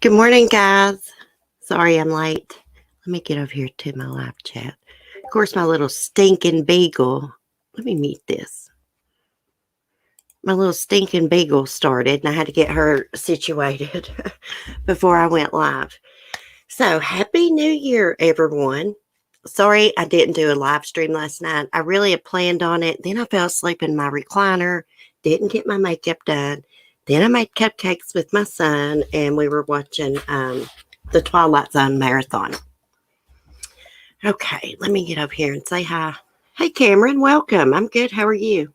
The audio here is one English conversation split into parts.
Good morning, guys. Sorry I'm late. Let me get over here to my live chat. Of course, my little stinking beagle. Let me mute this. My little stinking beagle started, and I had to get her situated before I went live. So, Happy New Year, everyone. Sorry I didn't do a live stream last night. I really had planned on it. Then I fell asleep in my recliner, didn't get my makeup done. Then I made cupcakes with my son, and we were watching the Twilight Zone marathon. Okay, let me get up here and say hi. Hey, Cameron, welcome. I'm good. How are you?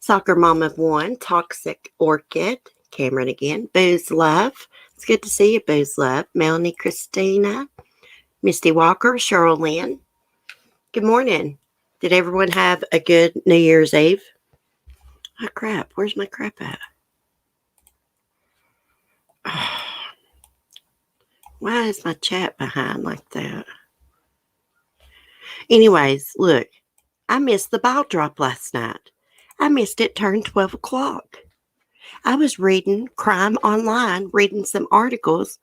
Soccer Mom of One, Toxic Orchid, Cameron again. Booze Love. It's good to see you, Booze Love. Melanie Christina, Misty Walker, Cheryl Lynn. Good morning. Did everyone have a good New Year's Eve? Oh, crap. Where's my crap at? Why is my chat behind like that? Anyways, look, I missed the ball drop last night. I missed it turned 12 o'clock. I was reading Crime Online, reading some articles,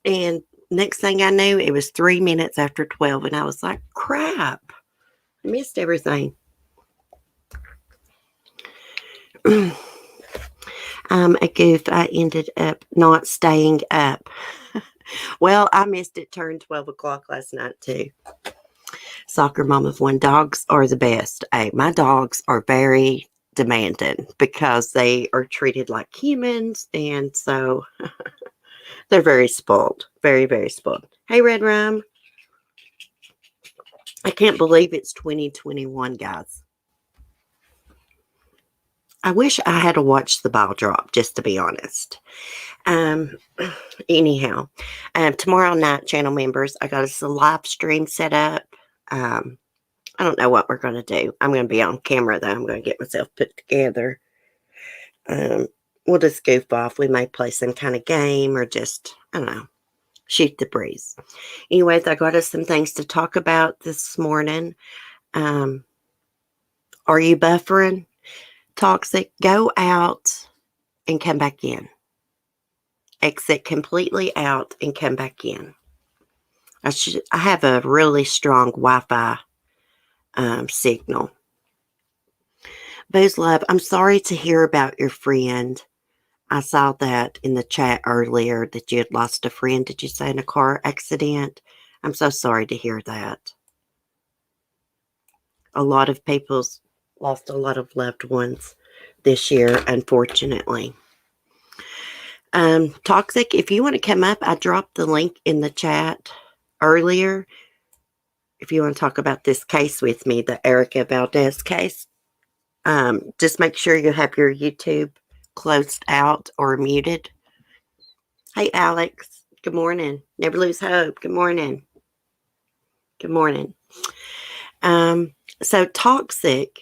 and next thing I knew, it was 3 minutes after 12, and I was like, crap, I missed everything. I'm a goof. I ended up not staying up. Well, I missed it turned 12 o'clock last night, too. Soccer Mom of One, dogs are the best. Hey, my dogs are very demanding because they are treated like humans, and so they're very spoiled. Very, very spoiled. Hey, Red Rum. I can't believe it's 2021, guys. I wish I had to watch the ball drop, just to be honest. Anyhow, tomorrow night, channel members, I got us a live stream set up. I don't know what we're going to do. I'm going to be on camera, though. I'm going to get myself put together. We'll just goof off. We may play some kind of game or just, I don't know, shoot the breeze. Anyways, I got us some things to talk about this morning. Are you buffering? Toxic, go out and come back in. Exit completely out and come back in. I have a really strong Wi-Fi signal. Booze Love, I'm sorry to hear about your friend. I saw that in the chat earlier that you had lost a friend. Did you say in a car accident? I'm so sorry to hear that. A lot of people's lost a lot of loved ones this year, unfortunately. Toxic, if you want to come up, I dropped the link in the chat earlier. If you want to talk about this case with me, the Erika Valdez case, just make sure you have your YouTube closed out or muted. Hey, Alex. Good morning. Never lose hope. Good morning. Good morning. So Toxic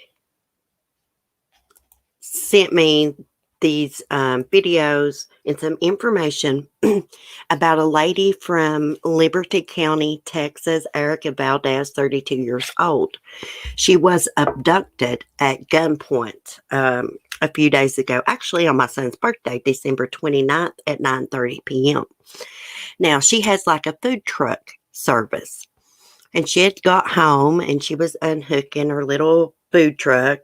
sent me these videos and some information about a lady from Liberty County, Texas, Erika Valdez, 32 years old. She was abducted at gunpoint a few days ago, actually on my son's birthday, December 29th at 9:30 p.m. Now, she has like a food truck service, and she had got home and she was unhooking her little food truck.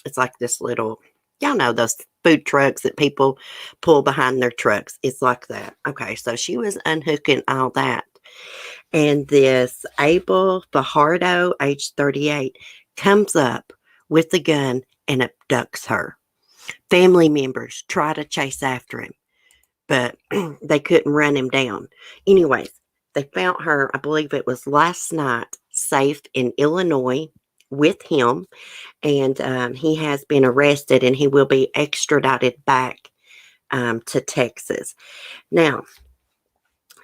It's like this little, y'all know those food trucks that people pull behind their trucks. It's like that. Okay, so she was unhooking all that. And this Abel Fajardo, age 38, comes up with the gun and abducts her. Family members try to chase after him, but they couldn't run him down. Anyways, they found her, I believe it was last night, safe in Illinois with him. And he has been arrested and he will be extradited back to Texas. Now,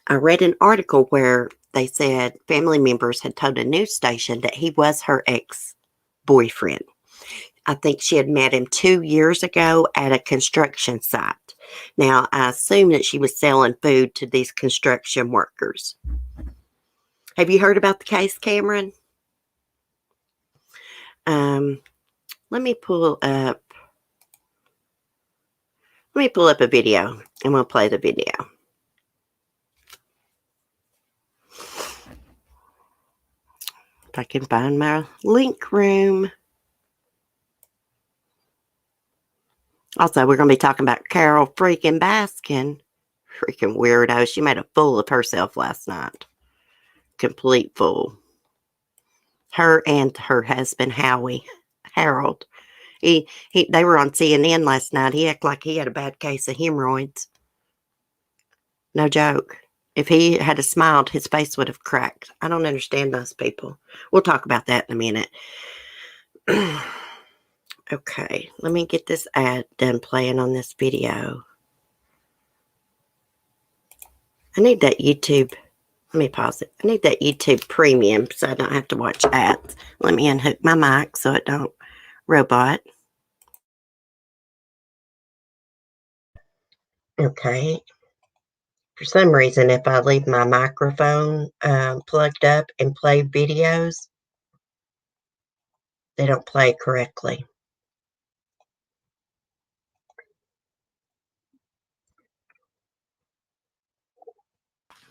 I read an article where they said family members had told a news station that he was her ex-boyfriend. I think she had met him 2 years ago at a construction site. Now, I assume that she was selling food to these construction workers. Have you heard about the case, Cameron? Let me pull up a video and we'll play the video. If I can find my link room. Also, we're going to be talking about Carole freaking Baskin. Freaking weirdo. She made a fool of herself last night. Complete fool. Her and her husband, Harold. They were on CNN last night. He acted like he had a bad case of hemorrhoids. No joke. If he had smiled, his face would have cracked. I don't understand those people. We'll talk about that in a minute. Okay, let me get this ad done playing on this video. I need that YouTube. Let me pause it. I need that YouTube premium so I don't have to watch ads. Let me unhook my mic so it don't robot. Okay. For some reason, if I leave my microphone plugged up and play videos, they don't play correctly.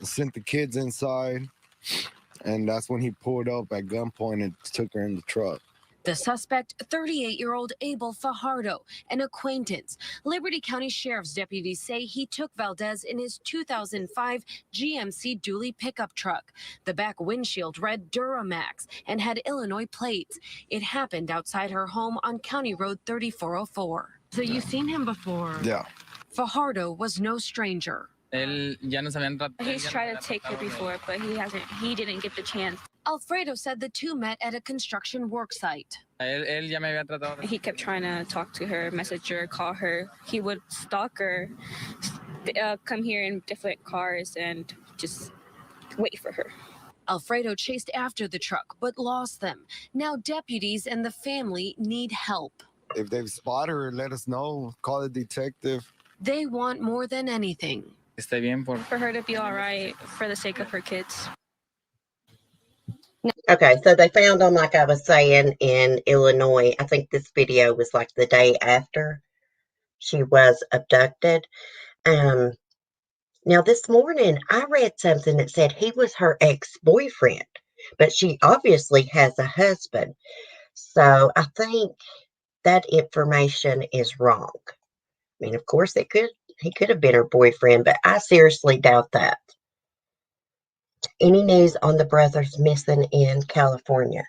Sent the kids inside, and that's when he pulled up at gunpoint and took her in the truck. The suspect, 38-year-old Abel Fajardo, an acquaintance. Liberty County Sheriff's deputies say he took Valdez in his 2005 GMC dually pickup truck. The back windshield read Duramax and had Illinois plates. It happened outside her home on County Road 3404. So you've seen him before? Yeah. Fajardo was no stranger. He's tried to take her before, but he didn't get the chance. Alfredo said the two met at a construction work site. He kept trying to talk to her, message her, call her. He would stalk her, come here in different cars and just wait for her. Alfredo chased after the truck, but lost them. Now deputies and the family need help. If they've spotted her, let us know. Call the detective. They want more than anything. For her to be all right, for the sake of her kids. Okay, so they found them, like I was saying, in Illinois. I think this video was like the day after she was abducted. Now, this morning, I read something that said he was her ex-boyfriend, but she obviously has a husband. So I think that information is wrong. I mean, of course, he could have been her boyfriend, but I seriously doubt that. Any news on the brothers missing in California?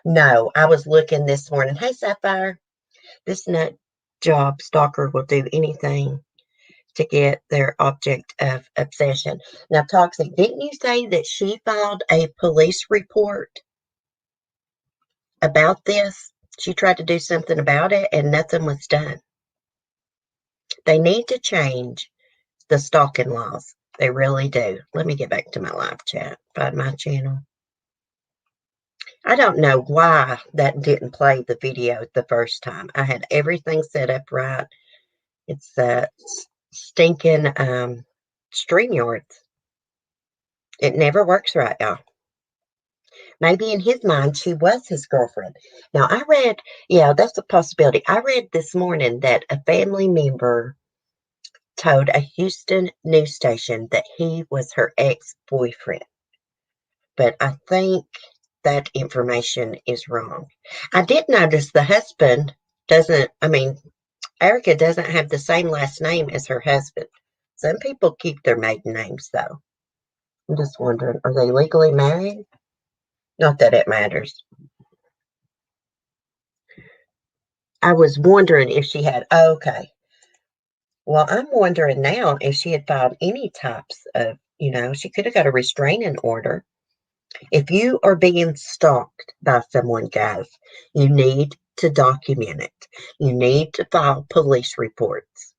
No, I was looking this morning. Hey, Sapphire, this nut job stalker will do anything to get their object of obsession. Now, Toxic, didn't you say that she filed a police report about this? She tried to do something about it and nothing was done. They need to change the stalking laws. They really do. Let me get back to my live chat, find my channel. I don't know why that didn't play the video the first time. I had everything set up right. It's stinking StreamYard. It never works right, y'all. Maybe in his mind, she was his girlfriend. Now, I read, yeah, that's a possibility. I read this morning that a family member told a Houston news station that he was her ex-boyfriend. But I think that information is wrong. I did notice the husband Erika doesn't have the same last name as her husband. Some people keep their maiden names, though. I'm just wondering, are they legally married? Not that it matters. I was wondering if she had, okay. Well, I'm wondering now if she had filed any types of, she could have got a restraining order. If you are being stalked by someone, guys, you need to document it. You need to file police reports.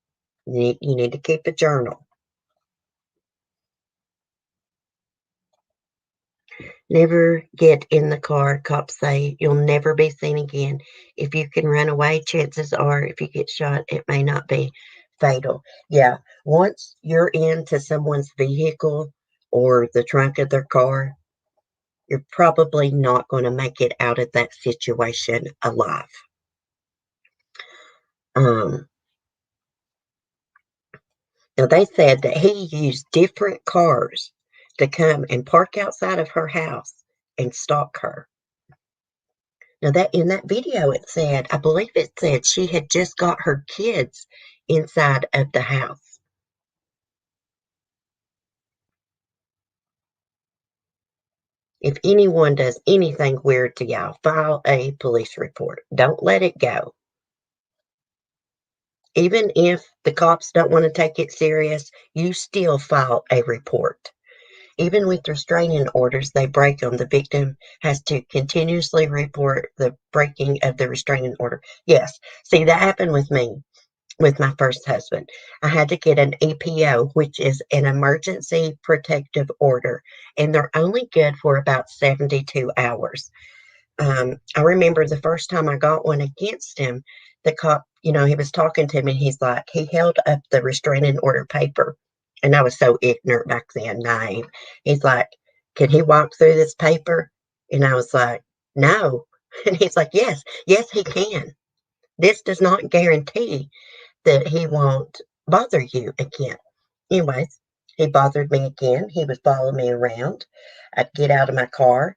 You need to keep a journal. Never get in the car. Cops say you'll never be seen again. If you can run away, chances are if you get shot, it may not be fatal. Yeah, once you're into someone's vehicle or the trunk of their car, you're probably not going to make it out of that situation alive. Now, they said that he used different cars to come and park outside of her house and stalk her. Now that in that video it said, I believe it said she had just got her kids inside of the house. If anyone does anything weird to y'all, file a police report. Don't let it go. Even if the cops don't want to take it serious, you still file a report. Even with restraining orders, they break them. The victim has to continuously report the breaking of the restraining order. Yes, see, that happened with me, with my first husband. I had to get an EPO, which is an emergency protective order, and they're only good for about 72 hours. I remember the first time I got one against him, the cop, he was talking to me. He's like, he held up the restraining order paper. And I was so ignorant back then, naive. He's like, can he walk through this paper? And I was like, no. And he's like, yes, he can. This does not guarantee that he won't bother you again. Anyways, he bothered me again. He would follow me around. I'd get out of my car.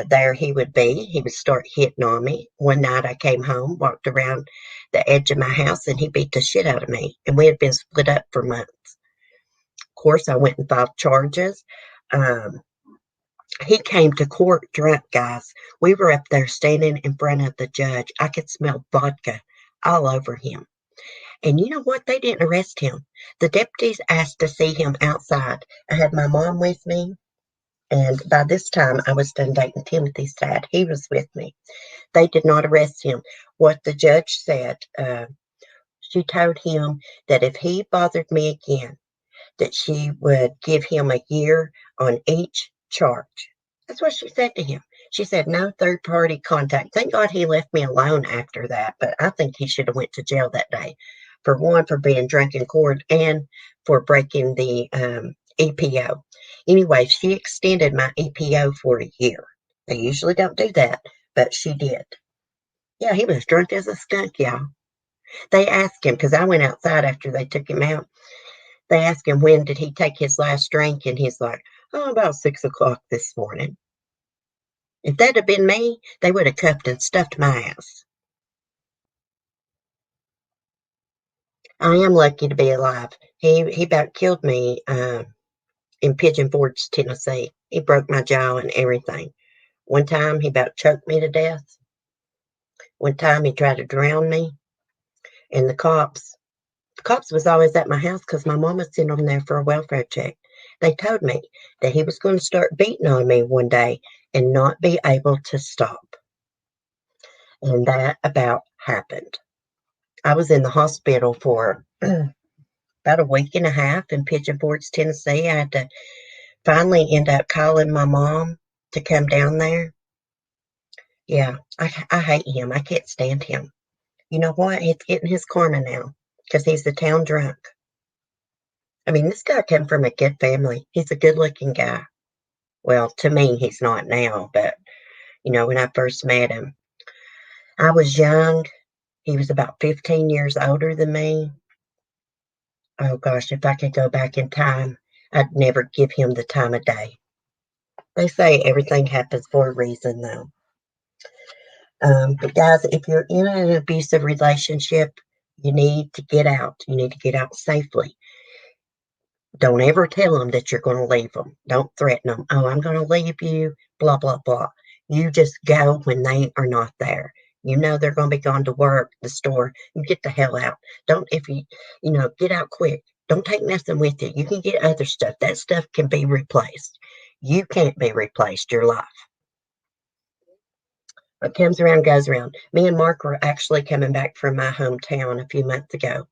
There he would be. He would start hitting on me. One night I came home, walked around the edge of my house, and he beat the shit out of me. And we had been split up for months. Of course, I went and filed charges. Um, he came to court drunk, guys. We were up there standing in front of the judge. I could smell vodka all over him. And you know what? They didn't arrest him. The deputies asked to see him outside. I had my mom with me, and by this time I was done dating Timothy's dad. He was with me. They did not arrest him. What the judge said, she told him that if he bothered me again, that she would give him a year on each charge. That's what she said to him. She said no third party contact. Thank God he left me alone after that, but I think he should have went to jail that day. For one, for being drunk in court, and for breaking the EPO. Anyway, she extended my EPO for a year. They usually don't do that, but she did. Yeah, he was drunk as a skunk, y'all. They asked him, because I went outside after they took him out. They asked him when did he take his last drink, and he's like, oh, about 6 o'clock this morning. If that had been me, they would have cuffed and stuffed my ass. I am lucky to be alive. He about killed me in Pigeon Forge, Tennessee. He broke my jaw and everything. One time he about choked me to death. One time he tried to drown me. And the cops was always at my house because my mama sent them there for a welfare check. They told me that he was going to start beating on me one day and not be able to stop. And that about happened. I was in the hospital for about a week and a half in Pigeon Forge, Tennessee. I had to finally end up calling my mom to come down there. Yeah, I hate him. I can't stand him. You know what? He's getting his karma now because he's the town drunk. I mean, this guy came from a good family. He's a good-looking guy. Well, to me, he's not now, but, when I first met him, I was young. He was about 15 years older than me. Oh, gosh, if I could go back in time, I'd never give him the time of day. They say everything happens for a reason, though. But, guys, if you're in an abusive relationship, you need to get out. You need to get out safely. Don't ever tell them that you're going to leave them. Don't threaten them. Oh, I'm going to leave you, blah, blah, blah. You just go when they are not there. You know they're going to be gone to work, the store. You get the hell out. Don't, if you get out quick. Don't take nothing with you. You can get other stuff. That stuff can be replaced. You can't be replaced, your life. What comes around goes around. Me and Mark were actually coming back from my hometown a few months ago.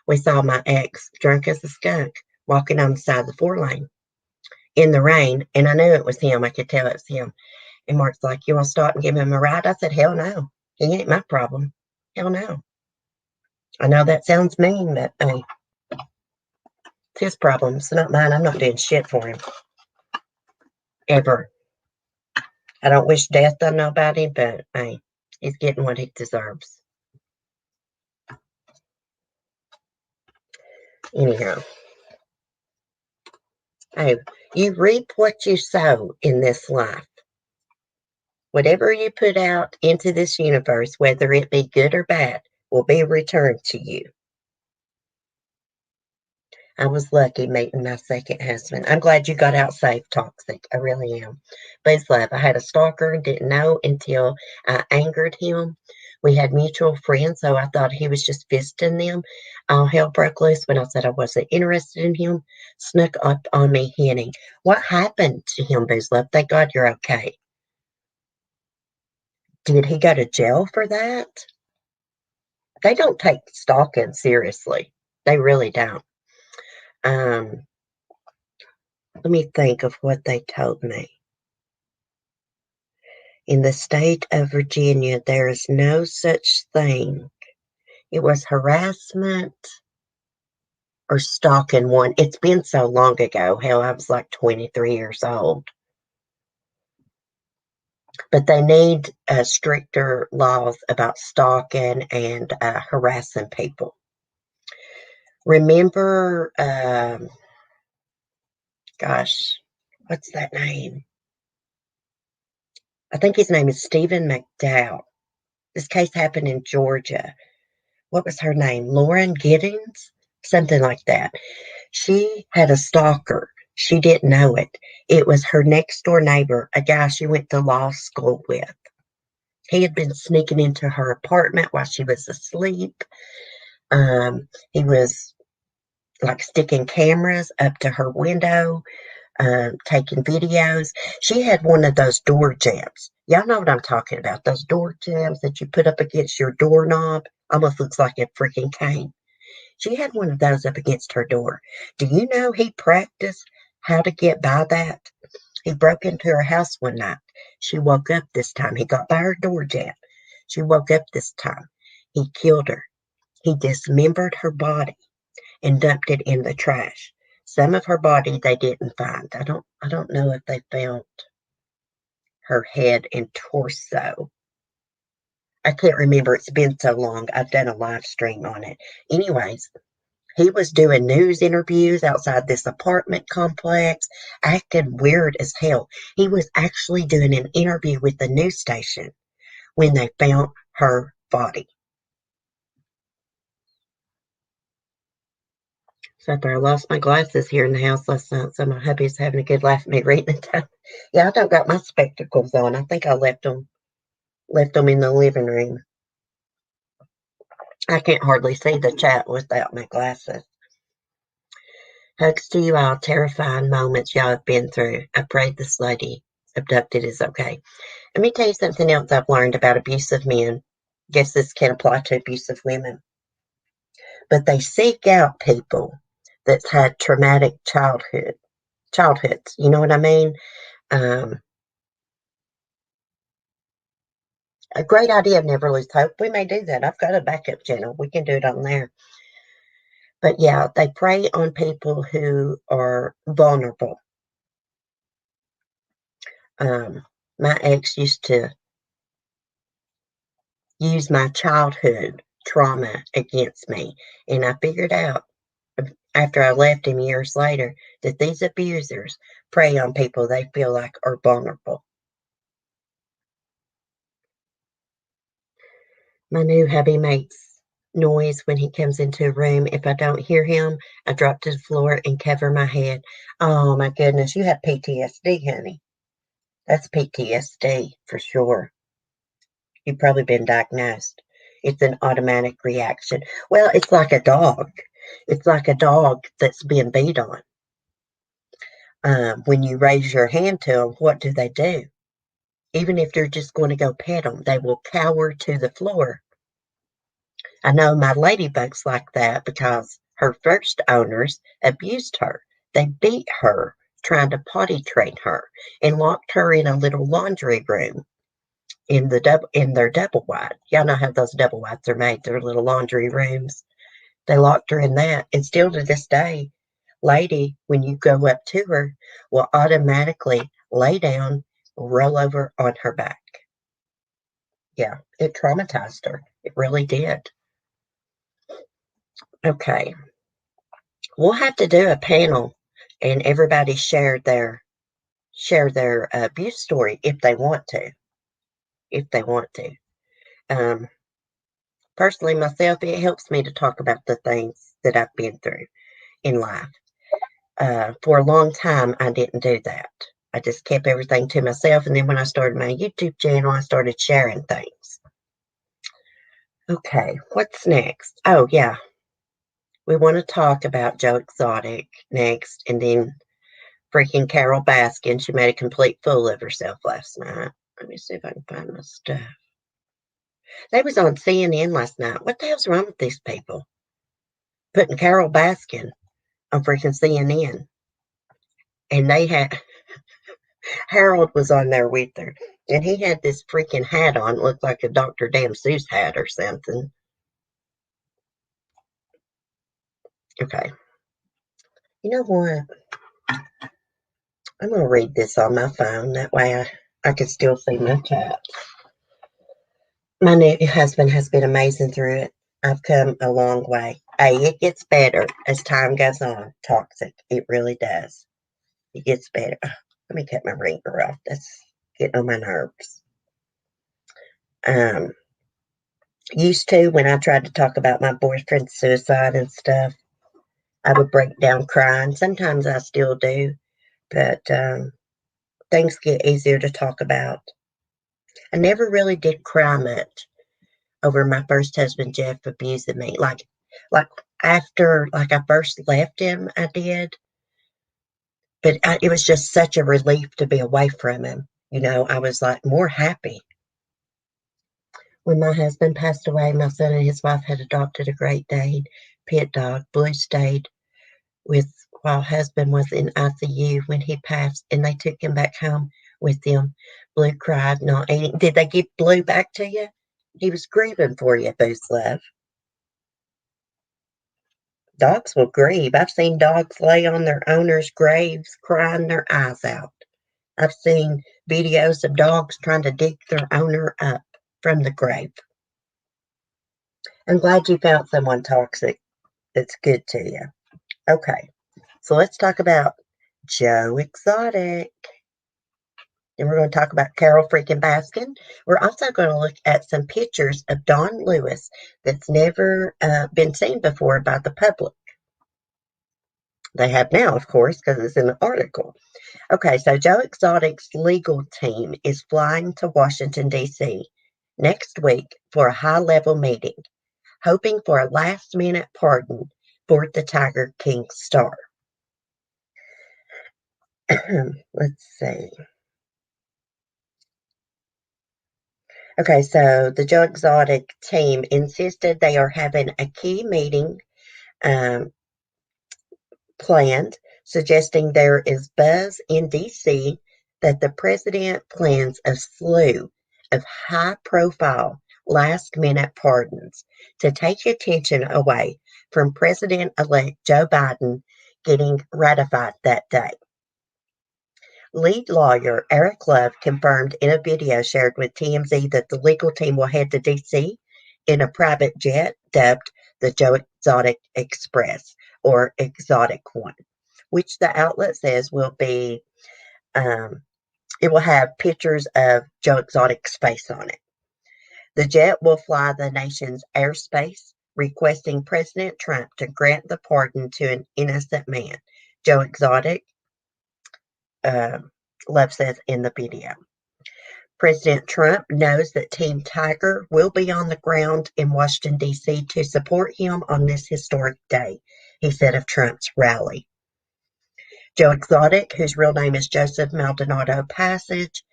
We saw my ex, drunk as a skunk, walking on the side of the 4-lane in the rain, and I knew it was him. I could tell it was him. And Mark's like, you want to stop and give him a ride? I said, hell no. He ain't my problem. Hell no. I know that sounds mean, but hey, it's his problem. It's not mine. I'm not doing shit for him. Ever. I don't wish death on nobody, but hey, he's getting what he deserves. Anyhow. Hey, you reap what you sow in this life. Whatever you put out into this universe, whether it be good or bad, will be returned to you. I was lucky meeting my second husband. I'm glad you got out safe, Toxic. I really am. Buzz love. I had a stalker and didn't know until I angered him. We had mutual friends, so I thought he was just visiting them. All hell broke loose when I said I wasn't interested in him. Snuck up on me, hinting. What happened to him, Buzz love? Thank God you're okay. Did he go to jail for that? They don't take stalking seriously. They really don't. Let me think of what they told me. In the state of Virginia, there is no such thing. It was harassment or stalking one. It's been so long ago. Hell, I was like 23 years old. But they need stricter laws about stalking and harassing people. Remember, gosh, what's that name? I think his name is Stephen McDowell. This case happened in Georgia. What was her name? Lauren Giddings? Something like that. She had a stalker. She didn't know it. It was her next door neighbor, a guy she went to law school with. He had been sneaking into her apartment while she was asleep. He was like sticking cameras up to her window, taking videos. She had one of those door jams. Y'all know what I'm talking about. Those door jams that you put up against your doorknob. Almost looks like a freaking cane. She had one of those up against her door. Do you know he practiced how to get by that? He broke into her house one night. She woke up this time. He got by her door jam. She woke up this time. He killed her. He dismembered her body and dumped it in the trash. Some of her body they didn't find. I don't know if they found her head and torso. I can't remember. It's been so long. I've done a live stream on it. Anyways, he was doing news interviews outside this apartment complex, acting weird as hell. He was actually doing an interview with the news station when they found her body. So I lost my glasses here in the house last night, so my hubby's having a good laugh at me reading it. Yeah, I don't got my spectacles on. I think I left them in the living room. I can't hardly see the chat without my glasses. Hugs to you all. Terrifying moments y'all have been through. I pray this lady abducted is okay. Let me tell you something else I've learned about abusive men. Guess this can apply to abusive women. But they seek out people that's had traumatic childhoods. You know what I mean? A great idea, Never Lose Hope. We may do that. I've got a backup channel. We can do it on there. But yeah, they prey on people who are vulnerable. My ex used to use my childhood trauma against me. And I figured out after I left him years later that these abusers prey on people they feel like are vulnerable. My new hubby makes noise when he comes into a room. If I don't hear him, I drop to the floor and cover my head. Oh my goodness, you have PTSD, honey. That's PTSD for sure. You've probably been diagnosed. It's an automatic reaction. Well, it's like a dog. It's like a dog that's being beat on. When you raise your hand to them, what do? Even if you're just going to go pet them, they will cower to the floor. I know my ladybug's like that because her first owners abused her. They beat her, trying to potty train her, and locked her in a little laundry room in their double wide. Y'all know how those double wides are made. They're little laundry rooms. They locked her in that, and still to this day, lady, when you go up to her, will automatically lay down, roll over on her back. Yeah, it traumatized her. It really did. Okay. We'll have to do a panel and everybody share their abuse story if they want to. if they want to. Personally, myself, it helps me to talk about the things that I've been through in life. For a long time, I didn't do that. I just kept everything to myself. And then when I started my YouTube channel, I started sharing things. Okay, what's next? Oh, yeah. We want to talk about Joe Exotic next. And then freaking Carole Baskin. She made a complete fool of herself last night. Let me see if I can find my stuff. They was on CNN last night. What the hell's wrong with these people? Putting Carole Baskin on freaking CNN. And they had... Harold was on there with her. And he had this freaking hat on. It looked like a Dr. Damn Seuss hat or something. Okay. You know what? I'm going to read this on my phone. That way I can still see my chat. My new husband has been amazing through it. I've come a long way. Hey, it gets better as time goes on. Toxic. It really does. It gets better. Let me cut my ringer off. That's getting on my nerves. Used to, when I tried to talk about my boyfriend's suicide and stuff, I would break down crying. Sometimes I still do, but things get easier to talk about. I never really did cry much over my first husband, Jeff, abusing me. Like after I first left him, I did. But it was just such a relief to be away from him. You know, I was like more happy. When my husband passed away, my son and his wife had adopted a Great Dane pit dog. Blue stayed while husband was in ICU when he passed, and they took him back home with them. Blue cried, not eating. Did they give Blue back to you? He was grieving for you, Boost Love. Dogs will grieve. I've seen dogs lay on their owners' graves crying their eyes out. I've seen videos of dogs trying to dig their owner up from the grave. I'm glad you found someone toxic that's good to you. Okay, so let's talk about Joe Exotic. And we're going to talk about Carole freaking Baskin. We're also going to look at some pictures of Don Lewis that's never been seen before by the public. They have now, of course, because it's in the article. Okay, so Joe Exotic's legal team is flying to Washington, D.C. next week for a high-level meeting, hoping for a last-minute pardon for the Tiger King star. Let's see. Okay, so the Joe Exotic team insisted they are having a key meeting planned, suggesting there is buzz in D.C. that the president plans a slew of high-profile last-minute pardons to take attention away from President-elect Joe Biden getting ratified that day. Lead lawyer Eric Love confirmed in a video shared with TMZ that the legal team will head to D.C. in a private jet dubbed the Joe Exotic Express, or Exotic One, which the outlet says will be, it will have pictures of Joe Exotic's face on it. The jet will fly the nation's airspace, requesting President Trump to grant the pardon to an innocent man. Joe Exotic, Love says in the video. President Trump knows that Team Tiger will be on the ground in Washington, D.C. to support him on this historic day, he said of Trump's rally. Joe Exotic, whose real name is Joseph Maldonado Passage,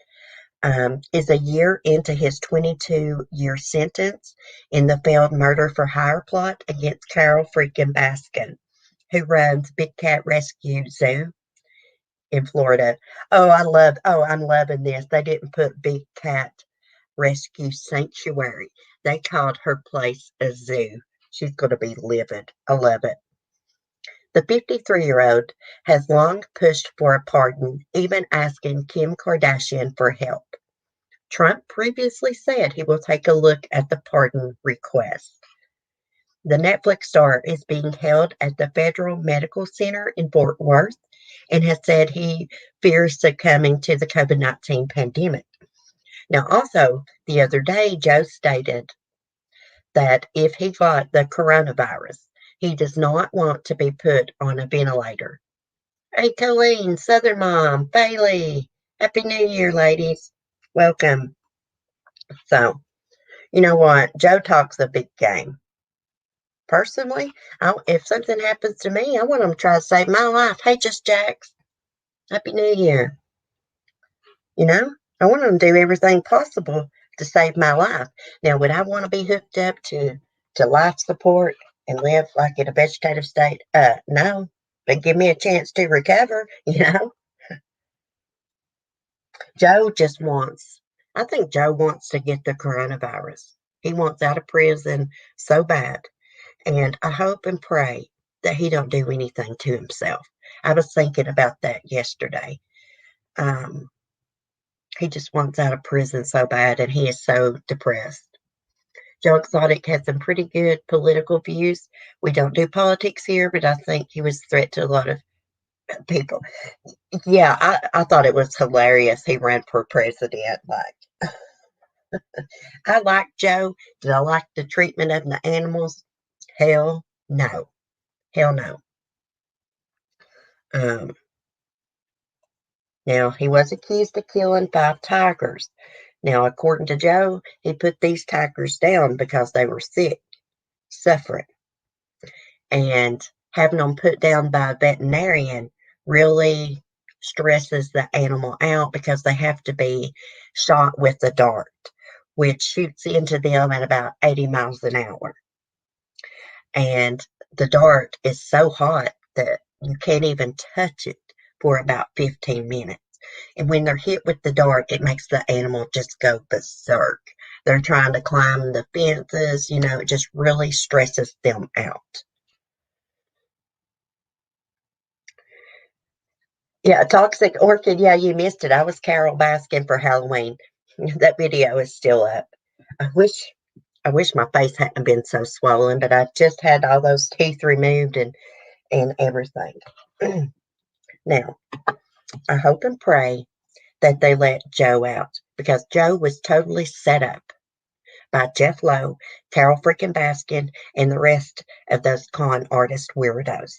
is a year into his 22-year sentence in the failed murder for hire plot against Carole freaking Baskin, who runs Big Cat Rescue Zoo in Florida. I'm loving this. They didn't put Big Cat Rescue Sanctuary. They called her place a zoo. She's going to be livid. I love it. The 53-year-old has long pushed for a pardon, even asking Kim Kardashian for help. Trump previously said he will take a look at the pardon request. The Netflix star is being held at the Federal Medical Center in Fort Worth and has said he fears succumbing to the COVID-19 pandemic. Now, also, the other day, Joe stated that if he got the coronavirus, he does not want to be put on a ventilator. Hey, Colleen, Southern Mom, Bailey, Happy New Year, ladies. Welcome. So, you know what? Joe talks a big game. Personally, if something happens to me, I want him to try to save my life. Hey, Just Jax, Happy New Year. You know, I want him to do everything possible to save my life. Now, would I want to be hooked up to life support and live like in a vegetative state? No. But give me a chance to recover, you know? I think Joe wants to get the coronavirus. He wants out of prison so bad. And I hope and pray that he don't do anything to himself. I was thinking about that yesterday. He just wants out of prison so bad, and he is so depressed. Joe Exotic has some pretty good political views. We don't do politics here, but I think he was a threat to a lot of people. Yeah, I thought it was hilarious. He ran for president. Like, I like Joe. Did I like the treatment of the animals? Hell no. Hell no. Now, he was accused of killing 5 tigers. Now, according to Joe, he put these tigers down because they were sick, suffering, and having them put down by a veterinarian really stresses the animal out because they have to be shot with a dart, which shoots into them at about 80 miles an hour. And the dart is so hot that you can't even touch it for about 15 minutes. And when they're hit with the dart, it makes the animal just go berserk. They're trying to climb the fences, it just really stresses them out. Yeah, Toxic Orchid, yeah, you missed it. I was Carole Baskin for Halloween. That video is still up. I wish my face hadn't been so swollen, but I've just had all those teeth removed and everything. Now, I hope and pray that they let Joe out because Joe was totally set up by Jeff Lowe, Carole freaking Baskin, and the rest of those con artist weirdos.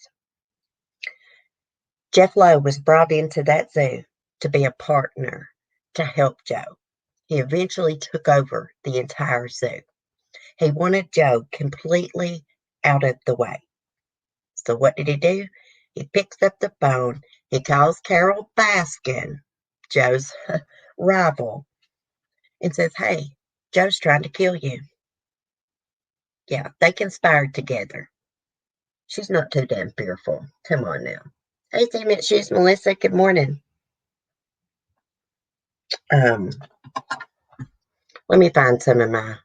Jeff Lowe was brought into that zoo to be a partner to help Joe. He eventually took over the entire zoo. He wanted Joe completely out of the way. So what did he do? He picks up the phone. He calls Carole Baskin, Joe's rival, and says, "Hey, Joe's trying to kill you." Yeah, they conspired together. She's not too damn fearful. Come on now. Hey, Cement Shoes Melissa, good morning. Let me find some of my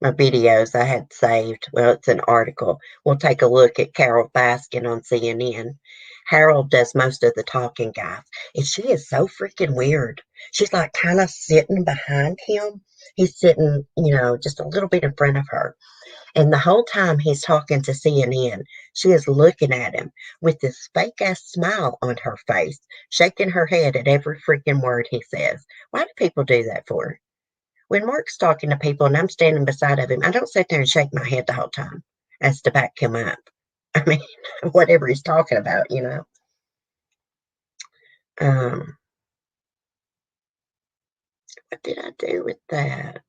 videos I had saved. Well, it's an article. We'll take a look at Carole Baskin on CNN. Harold does most of the talking, guys. And she is so freaking weird. She's like kind of sitting behind him. He's sitting, just a little bit in front of her. And the whole time he's talking to CNN, she is looking at him with this fake ass smile on her face, shaking her head at every freaking word he says. Why do people do that for? When Mark's talking to people and I'm standing beside of him, I don't sit there and shake my head the whole time as to back him up. I mean, whatever he's talking about, What did I do with that?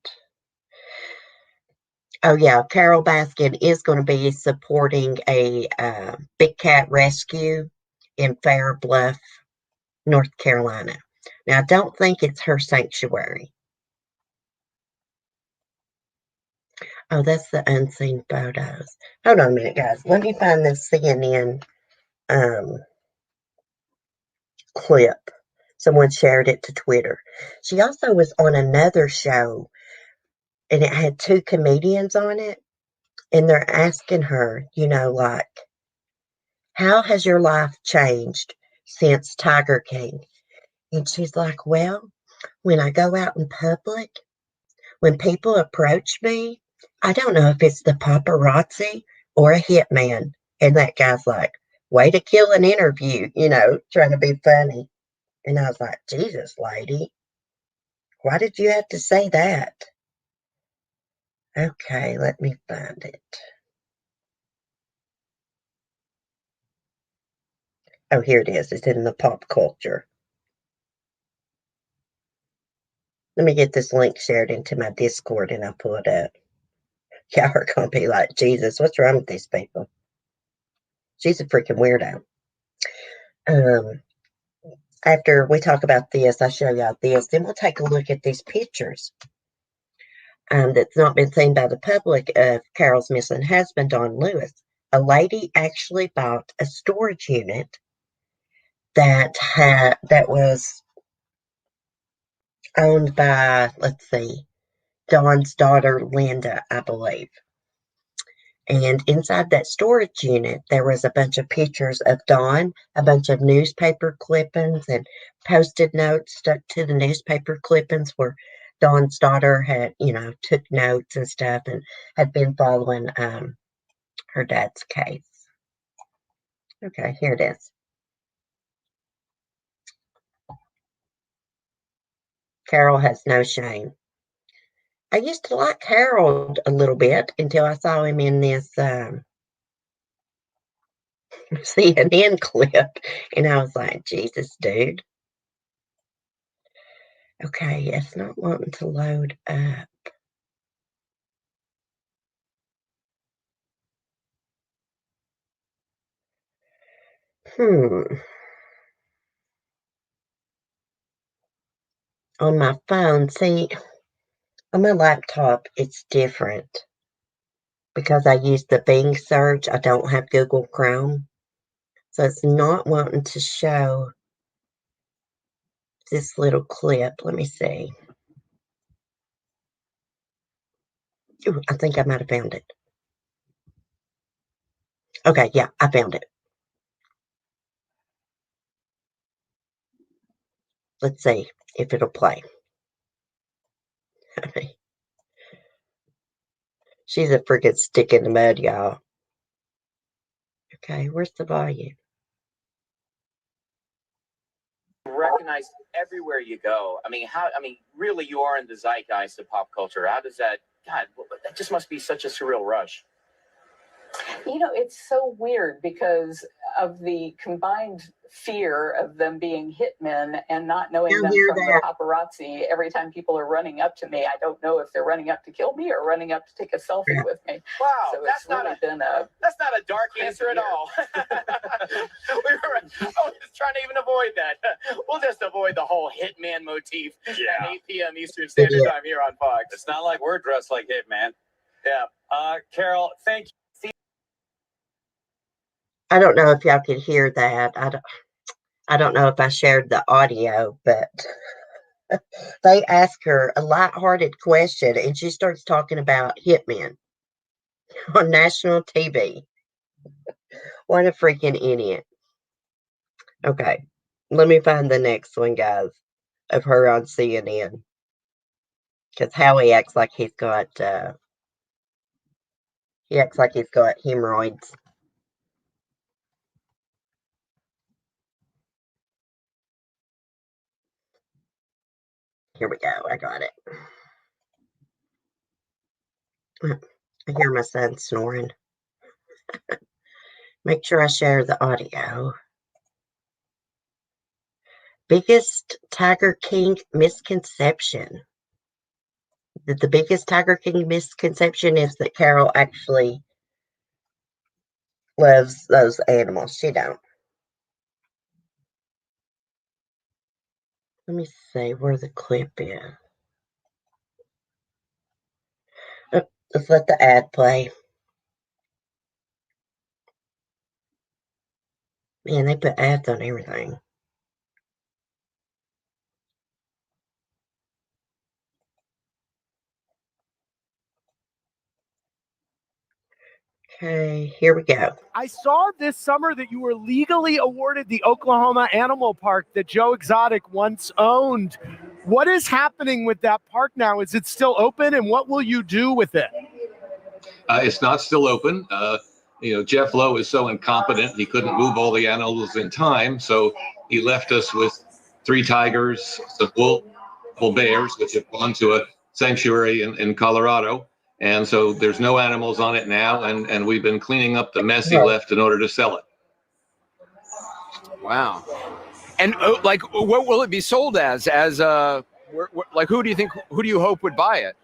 Oh, yeah, Carole Baskin is going to be supporting a big cat rescue in Fair Bluff, North Carolina. Now, I don't think it's her sanctuary. Oh, that's the unseen photos. Hold on a minute, guys. Let me find this CNN clip. Someone shared it to Twitter. She also was on another show, and it had 2 comedians on it, and they're asking her, like, how has your life changed since Tiger King? And she's like, well, when I go out in public, when people approach me, I don't know if it's the paparazzi or a hitman. And that guy's like, way to kill an interview, trying to be funny. And I was like, Jesus, lady. Why did you have to say that? Okay, let me find it. Oh, here it is. It's in the pop culture. Let me get this link shared into my Discord and I'll pull it up. Y'all are going to be like, Jesus, what's wrong with these people? She's a freaking weirdo. After we talk about this, I show y'all this. Then we'll take a look at these pictures that's not been seen by the public of Carole's missing husband, Don Lewis. A lady actually bought a storage unit that was owned by, let's see, Don's daughter, Linda, I believe. And inside that storage unit, there was a bunch of pictures of Don, a bunch of newspaper clippings and post-it notes stuck to the newspaper clippings where Don's daughter had, took notes and stuff and had been following her dad's case. Okay, here it is. Carole has no shame. I used to like Harold a little bit until I saw him in this CNN clip, and I was like, Jesus, dude. Okay, it's not wanting to load up. On my phone, see, on my laptop, it's different because I use the Bing search. I don't have Google Chrome. So it's not wanting to show this little clip. Let me see. Ooh, I think I might have found it. Okay, yeah, I found it. Let's see if it'll play. She's a freaking stick in the mud, y'all. Okay, where's the volume? Recognized everywhere you go. Really, you are in the zeitgeist of pop culture. How does that, God, that just must be such a surreal rush. It's so weird because of the combined fear of them being hitmen and not knowing them from the paparazzi. Every time people are running up to me, I don't know if they're running up to kill me or running up to take a selfie with me. Wow, so that's not a dark answer at all. I was just trying to even avoid that. We'll just avoid the whole hitman motif at 8 p.m. Eastern Standard Time here on Fox. It's not like we're dressed like hitman. Yeah. Carole, thank you. I don't know if y'all could hear that. I don't know if I shared the audio, but they ask her a lighthearted question and she starts talking about hitmen on national TV. What a freaking idiot. Okay, let me find the next one, guys, of her on CNN. Because Howie acts like he's got, hemorrhoids. Here we go. I got it. I hear my son snoring. Make sure I share the audio. Biggest Tiger King misconception. The biggest Tiger King misconception is that Carole actually loves those animals. She don't. Let me see where the clip is. Let's let the ad play. Man, they put ads on everything. Okay, here we go. I saw this summer that you were legally awarded the Oklahoma Animal Park that Joe Exotic once owned. What is happening with that park now? Is it still open, and what will you do with it? It's not still open. Jeff Lowe is so incompetent, he couldn't move all the animals in time. So he left us with 3 tigers, some wolves, bears, which have gone to a sanctuary in Colorado. And so there's no animals on it now. And we've been cleaning up the mess he left in order to sell it. Wow. And like, what will it be sold as? Like, who do you hope would buy it?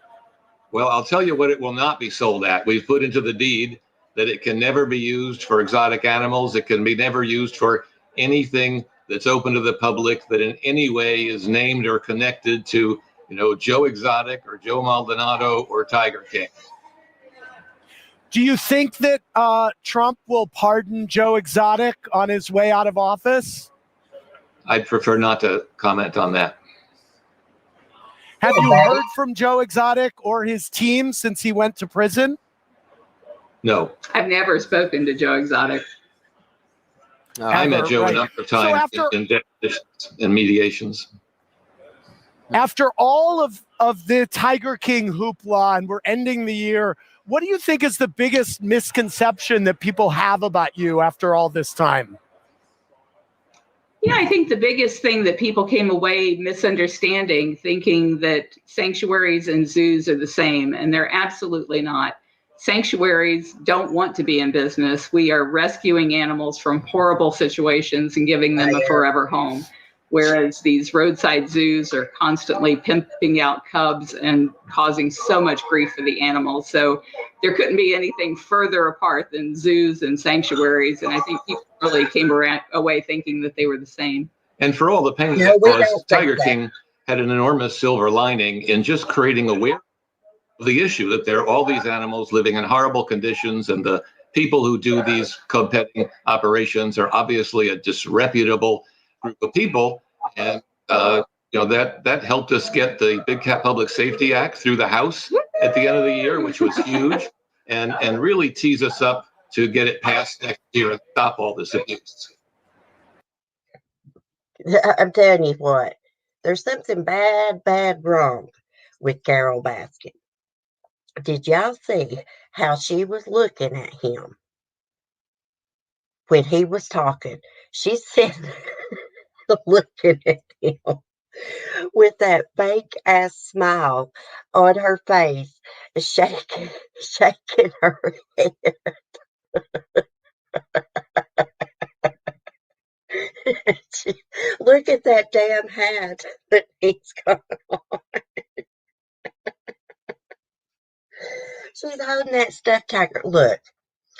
Well, I'll tell you what it will not be sold at. We've put into the deed that it can never be used for exotic animals. It can be never used for anything that's open to the public that in any way is named or connected to, Joe Exotic or Joe Maldonado or Tiger King. Do you think that Trump will pardon Joe Exotic on his way out of office? I'd prefer not to comment on that. Have you heard from Joe Exotic or his team since he went to prison? No. I've never spoken to Joe Exotic. I met Joe a number of times in depositions and mediations. After all of the Tiger King hoopla, and we're ending the year, what do you think is the biggest misconception that people have about you after all this time? Yeah, I think the biggest thing that people came away misunderstanding, thinking that sanctuaries and zoos are the same, and they're absolutely not. Sanctuaries don't want to be in business. We are rescuing animals from horrible situations and giving them a forever home. Whereas these roadside zoos are constantly pimping out cubs and causing so much grief for the animals. So there couldn't be anything further apart than zoos and sanctuaries. And I think people really came away thinking that they were the same. And for all the pain that caused, Tiger King had an enormous silver lining in just creating awareness of the issue that there are all these animals living in horrible conditions, and the people who do these cub petting operations are obviously a disreputable group of people. And that helped us get the Big Cat Public Safety Act through the House at the end of the year, which was huge, and really tease us up to get it passed next year and stop all this abuse. I'm telling you what, there's something bad wrong with Carole Baskin. Did y'all see how she was looking at him when he was talking? She said, looking at him with that fake ass smile on her face, shaking her head. Look at that damn hat that he's got on. She's holding that stuffed tiger. Look,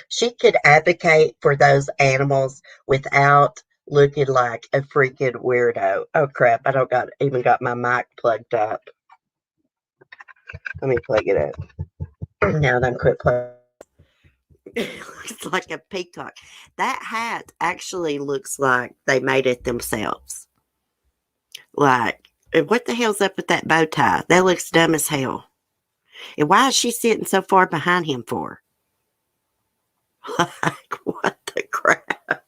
she could advocate for those animals without looking like a freaking weirdo. Oh crap, I don't even got my mic plugged up. Let me plug it up. Now then, quit plugging. It looks like a peacock. That hat actually looks like they made it themselves. Like, what the hell's up with that bow tie? That looks dumb as hell. And why is she sitting so far behind him for? Like, what the crap?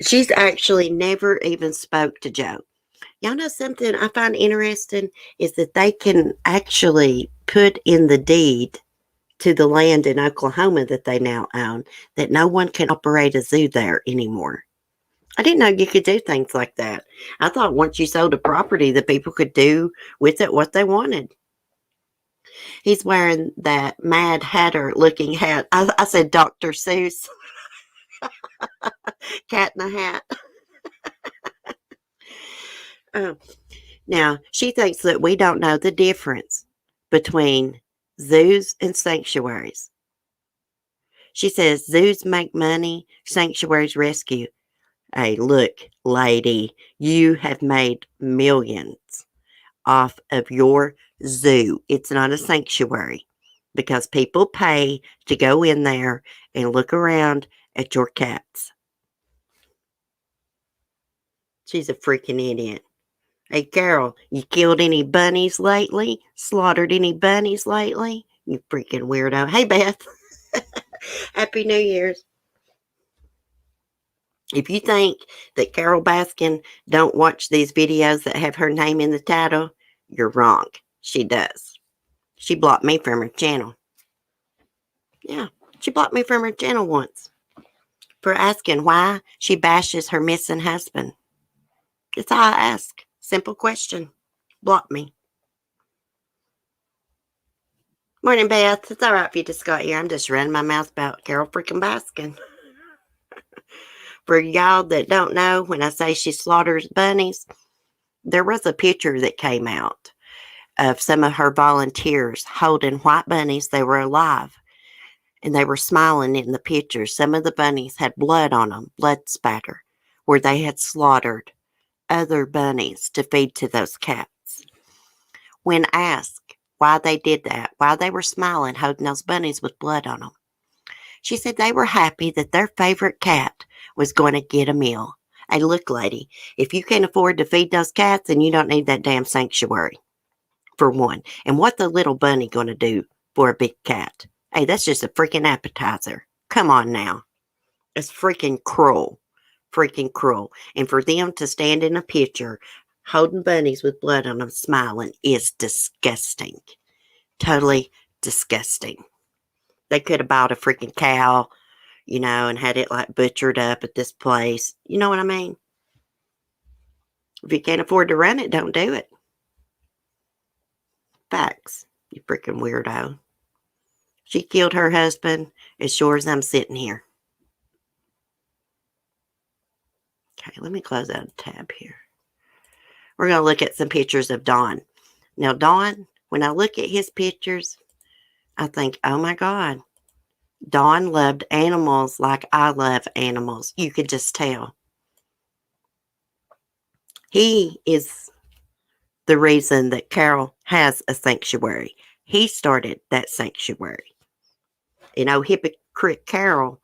She's actually never even spoke to Joe. Y'all know something I find interesting is that they can actually put in the deed to the land in Oklahoma that they now own that no one can operate a zoo there anymore. I didn't know you could do things like that. I thought once you sold a property, the people could do with it what they wanted. He's wearing that Mad Hatter looking hat. I said Dr. Seuss. Cat in a hat. Now, she thinks that we don't know the difference between zoos and sanctuaries. She says zoos make money, sanctuaries rescue. Hey, look, lady, you have made millions off of your zoo. It's not a sanctuary because people pay to go in there and look around at your cats. She's a freaking idiot. Hey, Carole, you killed any bunnies lately? Slaughtered any bunnies lately? You freaking weirdo. Hey, Beth. Happy New Year's. If you think that Carole Baskin don't watch these videos that have her name in the title, you're wrong. She does. She blocked me from her channel. Yeah, she blocked me from her channel once for asking why she bashes her missing husband. That's all I ask. Simple question. Block me. Morning, Beth. It's all right if you just got here. I'm just running my mouth about Carole freaking Baskin. For y'all that don't know, when I say she slaughters bunnies, there was a picture that came out of some of her volunteers holding white bunnies. They were alive, and they were smiling in the picture. Some of the bunnies had blood on them, blood spatter, where they had slaughtered other bunnies to feed to those cats. When asked why they did that, why they were smiling holding those bunnies with blood on them, she said they were happy that their favorite cat was going to get a meal. Hey, look, lady, if you can't afford to feed those cats, then you don't need that damn sanctuary, for one. And what the little bunny going to do for a big cat? Hey, that's just a freaking appetizer. Come on now. It's freaking cruel. Freaking cruel. And for them to stand in a picture holding bunnies with blood on them smiling is disgusting. Totally disgusting. They could have bought a freaking cow, you know, and had it like butchered up at this place. You know what I mean? If you can't afford to run it, don't do it. Facts, you freaking weirdo. She killed her husband as sure as I'm sitting here. Okay, let me close out a tab here. We're going to look at some pictures of Don. Now, Don, when I look at his pictures, I think, oh my God, Don loved animals like I love animals. You could just tell. He is the reason that Carole has a sanctuary. He started that sanctuary. You know, hypocrite Carole,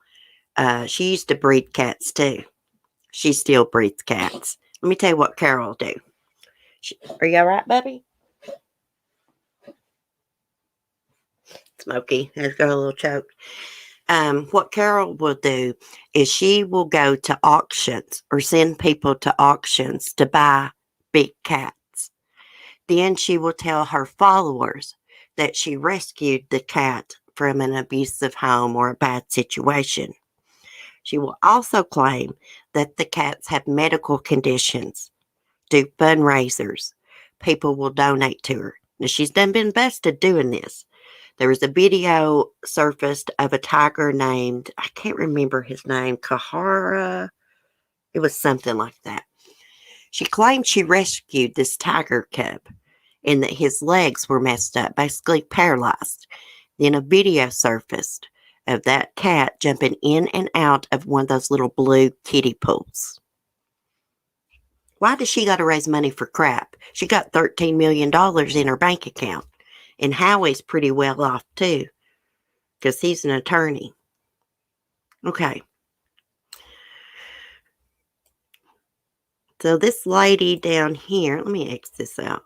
she used to breed cats too. She still breeds cats. Let me tell you what Carole will do. Are you all right, Bubby? Smokey has got a little choke. What Carole will do is she will go to auctions or send people to auctions to buy big cats. Then she will tell her followers that she rescued the cat from an abusive home or a bad situation. She will also claim that the cats have medical conditions, do fundraisers. People will donate to her. Now, she's been busted doing this. There was a video surfaced of a tiger named, I can't remember his name, Kahara. It was something like that. She claimed she rescued this tiger cub and that his legs were messed up, basically paralyzed. Then a video surfaced of that cat jumping in and out of one of those little blue kiddie pools. Why does she got to raise money for crap? She got $13 million in her bank account. And Howie's pretty well off too, because he's an attorney. Okay. So this lady down here, let me X this out.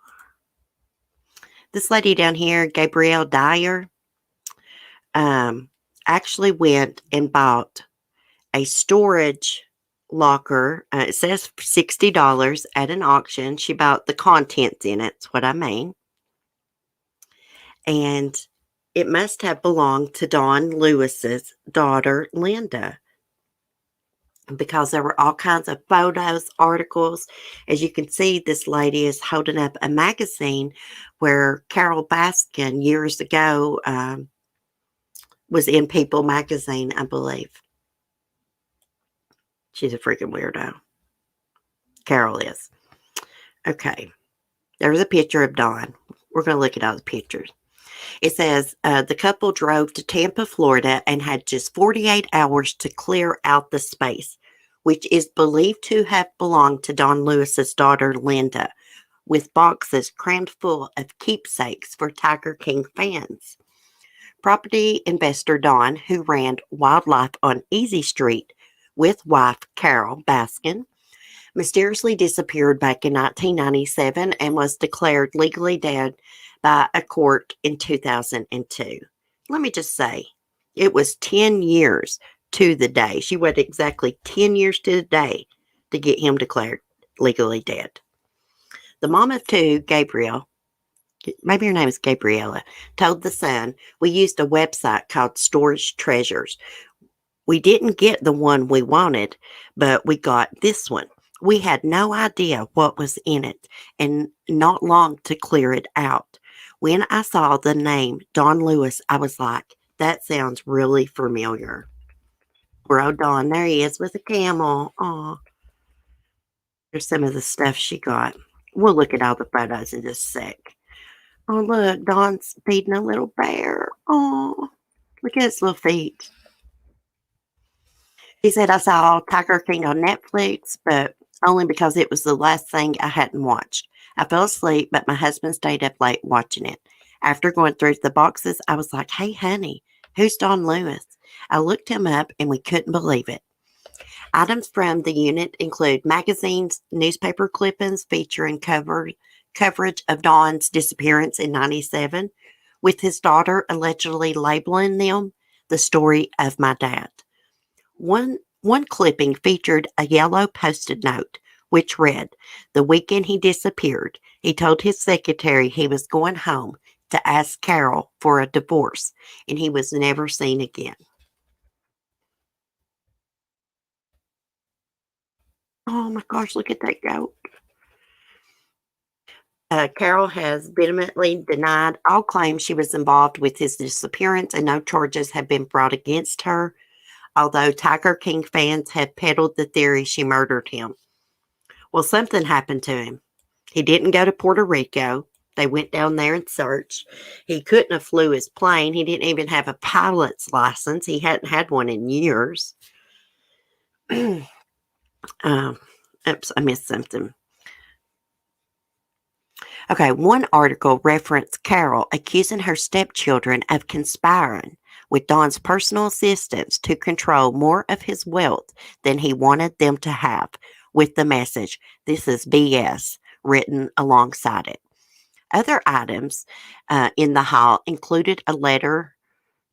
This lady down here, Gabrielle Dyer, actually went and bought a storage locker. It says $60 at an auction. She bought the contents in it. That's what I mean. And it must have belonged to Don Lewis's daughter, Linda, because there were all kinds of photos, articles. As you can see, this lady is holding up a magazine where Carole Baskin years ago was in People magazine, I believe. She's a freaking weirdo. Carole is. Okay. There's a picture of Don. We're going to look at all the pictures. It says the couple drove to Tampa, Florida, and had just 48 hours to clear out the space, which is believed to have belonged to Don Lewis's daughter, Linda, with boxes crammed full of keepsakes for Tiger King fans. Property investor Don, who ran wildlife on Easy Street with wife Carole Baskin, mysteriously disappeared back in 1997 and was declared legally dead by a court in 2002. Let me just say, it was 10 years to the day. She waited exactly 10 years to the day to get him declared legally dead. The mom of two, Gabrielle, maybe her name is Gabriella, told The Sun, we used a website called Storage Treasures. We didn't get the one we wanted, but we got this one. We had no idea what was in it and not long to clear it out. When I saw the name Don Lewis, I was like, that sounds really familiar. Bro Don, there he is with a camel. Aw. There's some of the stuff she got. We'll look at all the photos in just a sec. Oh, look, Don's feeding a little bear. Oh, look at his little feet. He said, I saw Tiger King on Netflix, but only because it was the last thing I hadn't watched. I fell asleep, but my husband stayed up late watching it. After going through the boxes, I was like, hey, honey, who's Don Lewis? I looked him up and we couldn't believe it. Items from the unit include magazines, newspaper clippings featuring coverage of Don's disappearance in 97, with his daughter allegedly labeling them the story of my dad. One clipping featured a yellow post-it note, which read, the weekend he disappeared, he told his secretary he was going home to ask Carole for a divorce, and he was never seen again. Oh my gosh, look at that goat. Carole has vehemently denied all claims she was involved with his disappearance, and no charges have been brought against her, although Tiger King fans have peddled the theory she murdered him. Well, something happened to him. He didn't go to Puerto Rico. They went down there and searched. He couldn't have flew his plane. He didn't even have a pilot's license. He hadn't had one in years. Oops, I missed something. Okay, one article referenced Carole accusing her stepchildren of conspiring with Don's personal assistants to control more of his wealth than he wanted them to have, with the message, "This is BS," written alongside it. Other items in the haul included a letter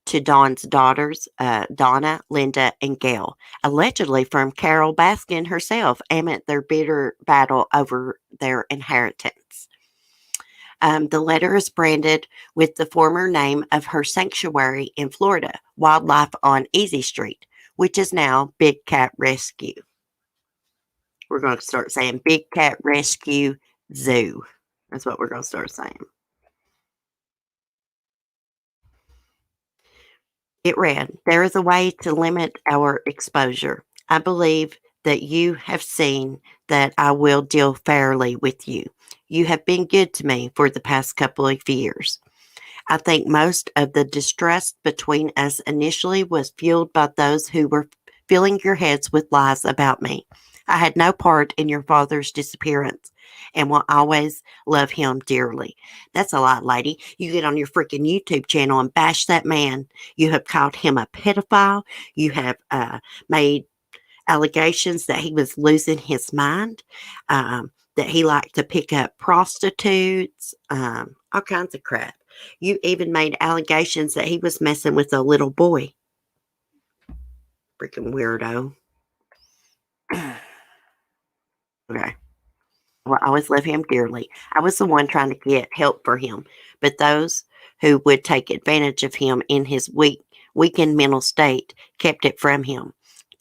to Don's daughters, Donna, Linda, and Gail, allegedly from Carole Baskin herself, amid their bitter battle over their inheritance. The letter is branded with the former name of her sanctuary in Florida, Wildlife on Easy Street, which is now Big Cat Rescue. We're going to start saying Big Cat Rescue Zoo. That's what we're going to start saying. It read, there is a way to limit our exposure. I believe that you have seen that I will deal fairly with you. You have been good to me for the past couple of years. I think most of the distrust between us initially was fueled by those who were filling your heads with lies about me. I had no part in your father's disappearance and will always love him dearly. That's a lie, lady. You get on your freaking YouTube channel and bash that man. You have called him a pedophile. You have made allegations that he was losing his mind, that he liked to pick up prostitutes, all kinds of crap. You even made allegations that he was messing with a little boy. Freaking weirdo. Okay. Well, I always love him dearly. I was the one trying to get help for him, but those who would take advantage of him in his weakened mental state kept it from him.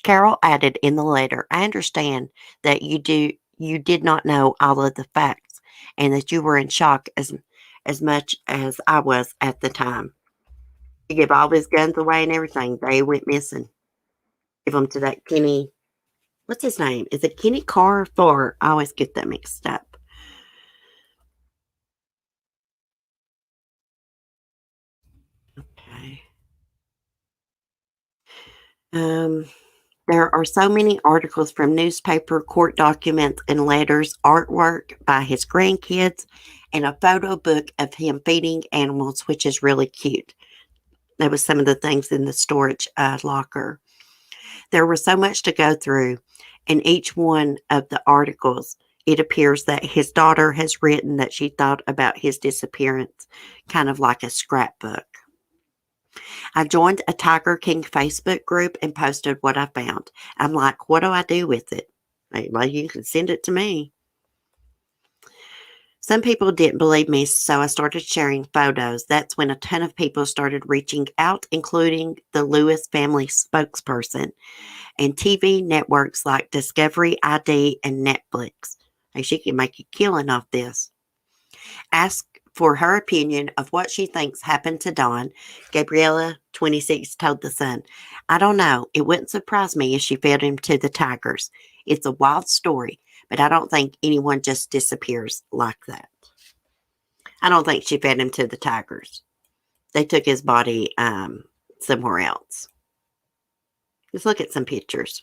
Carole added in the letter, I understand that you did not know all of the facts and that you were in shock as much as I was at the time. He gave all his guns away and everything. They went missing. Give them to that Kenny. What's his name? Is it Kenny Carr or Thor? I always get that mixed up. Okay. There are so many articles from newspaper, court documents, and letters, artwork by his grandkids, and a photo book of him feeding animals, which is really cute. That was some of the things in the storage locker. There was so much to go through. In each one of the articles, it appears that his daughter has written that she thought about his disappearance, kind of like a scrapbook. I joined a Tiger King Facebook group and posted what I found. I'm like, what do I do with it? Well, you can send it to me. Some people didn't believe me, so I started sharing photos. That's when a ton of people started reaching out, including the Lewis family spokesperson and TV networks like Discovery ID and Netflix. Hey, she can make a killing off this. Asked for her opinion of what she thinks happened to Dawn, Gabriella, 26, told The Sun, I don't know. It wouldn't surprise me if she fed him to the tigers. It's a wild story, but I don't think anyone just disappears like that. I don't think she fed him to the tigers. They took his body somewhere else. Let's look at some pictures.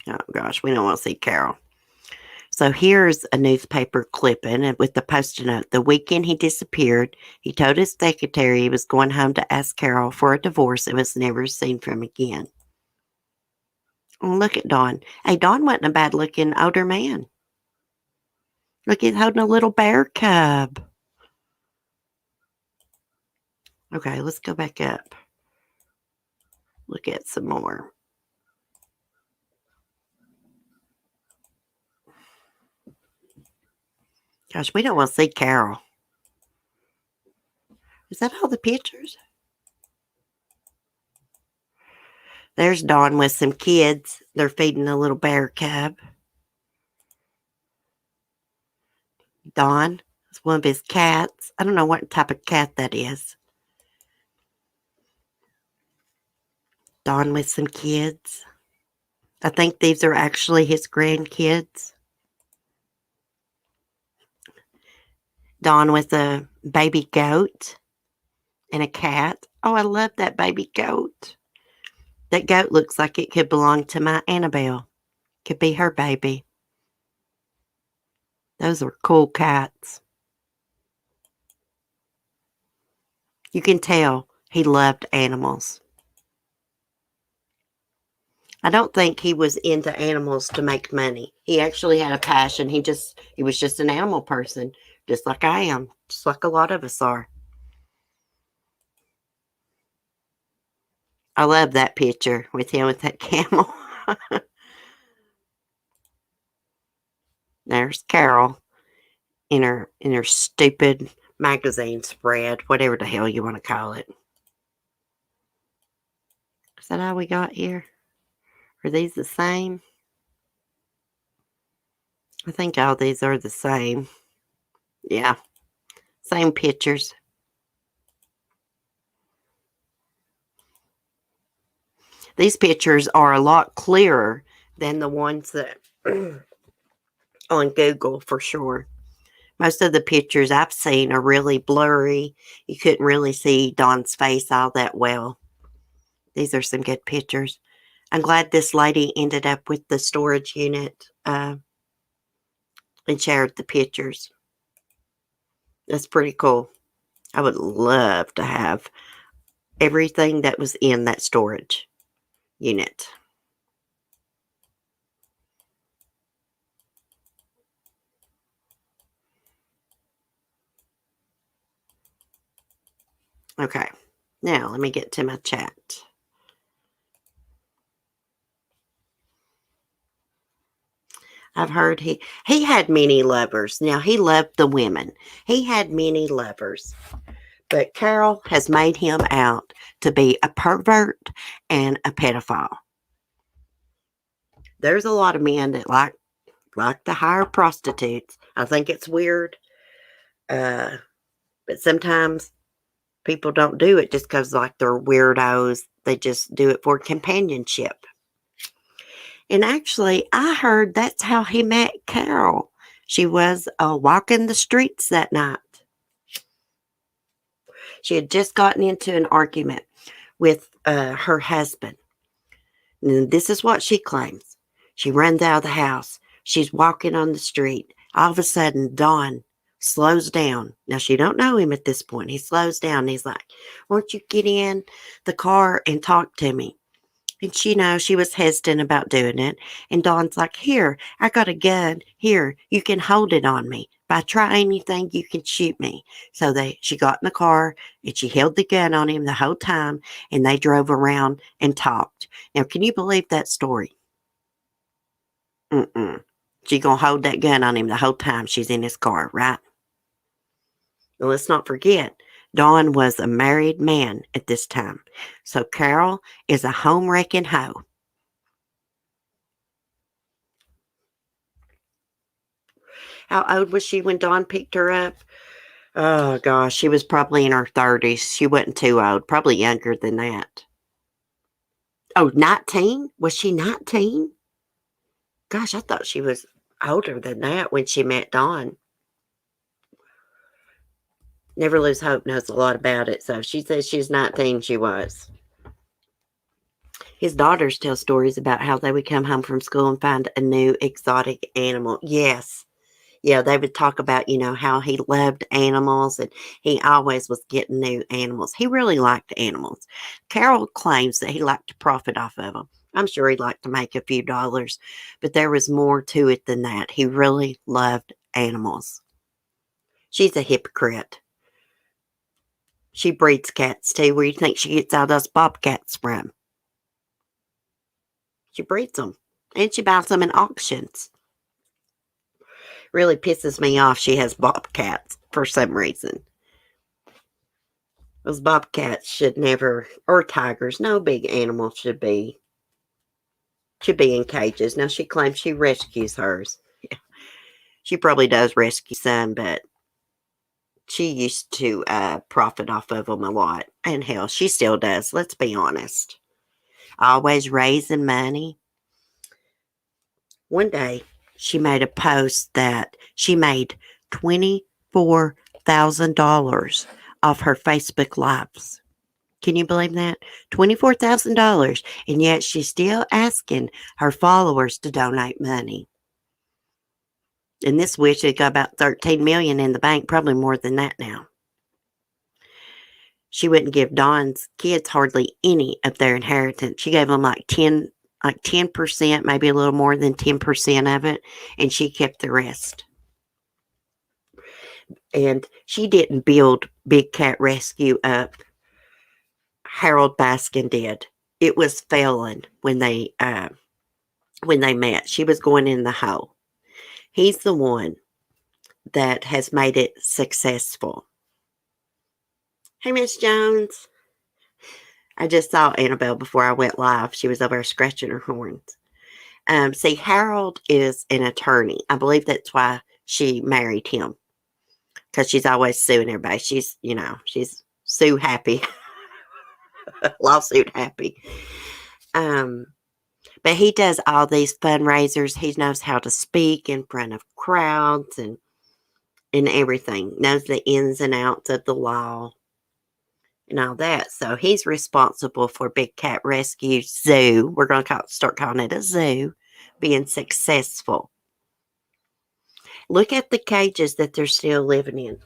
Oh, gosh, we don't want to see Carole. So here's a newspaper clipping with the post-it note. The weekend he disappeared, he told his secretary he was going home to ask Carole for a divorce and was never seen from again. Oh, look at Don. Hey, Don wasn't a bad-looking older man. Look, he's holding a little bear cub. Okay, let's go back up. Look at some more. Gosh, we don't want to see Carole. Is that all the pictures? There's Dawn with some kids. They're feeding a little bear cub. Dawn is one of his cats. I don't know what type of cat that is. Dawn with some kids. I think these are actually his grandkids. Dawn with a baby goat and a cat. Oh, I love that baby goat. That goat looks like it could belong to my Annabelle. Could be her baby. Those are cool cats. You can tell he loved animals. I don't think he was into animals to make money. He actually had a passion. He was just an animal person, just like I am, just like a lot of us are. I love that picture with him with that camel. There's Carole in her stupid magazine spread, whatever the hell you want to call it. Is that all we got here? Are these the same? I think all these are the same. Yeah, same pictures. These pictures are a lot clearer than the ones that on Google for sure. Most of the pictures I've seen are really blurry. You couldn't really see Dawn's face all that well. These are some good pictures. I'm glad this lady ended up with the storage unit and shared the pictures. That's pretty cool. I would love to have everything that was in that storage unit. Okay, now let me get to my chat. I've heard he had many lovers. Now, he loved the women. He had many lovers. But Carole has made him out to be a pervert and a pedophile. There's a lot of men that like to hire prostitutes. I think it's weird. But sometimes people don't do it just because like they're weirdos. They just do it for companionship. And actually, I heard that's how he met Carole. She was walking the streets that night. She had just gotten into an argument with her husband. And this is what she claims. She runs out of the house. She's walking on the street. All of a sudden, Don slows down. Now, she don't know him at this point. He slows down. And he's like, won't you get in the car and talk to me? And she knows she was hesitant about doing it. And Dawn's like, here, I got a gun. Here, you can hold it on me. If I try anything, you can shoot me. So she got in the car and she held the gun on him the whole time. And they drove around and talked. Now, can you believe that story? Mm-mm. She gonna hold that gun on him the whole time she's in his car, right? Well, let's not forget, Don was a married man at this time. So Carole is a home-wrecking hoe. How old was she when Don picked her up? Oh, gosh, she was probably in her 30s. She wasn't too old, probably younger than that. Oh, 19? Was she 19? Gosh, I thought she was older than that when she met Don. Never Lose Hope knows a lot about it, so if she says she's 19, she was. His daughters tell stories about how they would come home from school and find a new exotic animal. Yes. Yeah, they would talk about, how he loved animals and he always was getting new animals. He really liked animals. Carole claims that he liked to profit off of them. I'm sure he liked to make a few dollars, but there was more to it than that. He really loved animals. She's a hypocrite. She breeds cats too. Where do you think she gets all those bobcats from? She breeds them. And she buys them in auctions. Really pisses me off she has bobcats for some reason. Those bobcats should never, or tigers, no big animal should be in cages. Now, she claims she rescues hers. She probably does rescue some, but she used to profit off of them a lot. And hell, she still does, let's be honest. Always raising money. One day, she made a post that she made $24,000 off her Facebook Lives. Can you believe that? $24,000. And yet she's still asking her followers to donate money. And this witch had got about $13 million in the bank, probably more than that now. She wouldn't give Don's kids hardly any of their inheritance. She gave them like 10%, maybe a little more than 10% of it, and she kept the rest. And she didn't build Big Cat Rescue up. Carole Baskin did. It was failing when they met. She was going in the hole. He's the one that has made it successful. Hey, Miss Jones. I just saw Annabelle before I went live. She was over there scratching her horns. See, Harold is an attorney. I believe that's why she married him. Because she's always suing everybody. She's sue happy. Lawsuit happy. But he does all these fundraisers. He knows how to speak in front of crowds and everything. Knows the ins and outs of the law and all that. So he's responsible for Big Cat Rescue Zoo. We're going to start calling it a zoo. Being successful. Look at the cages that they're still living in.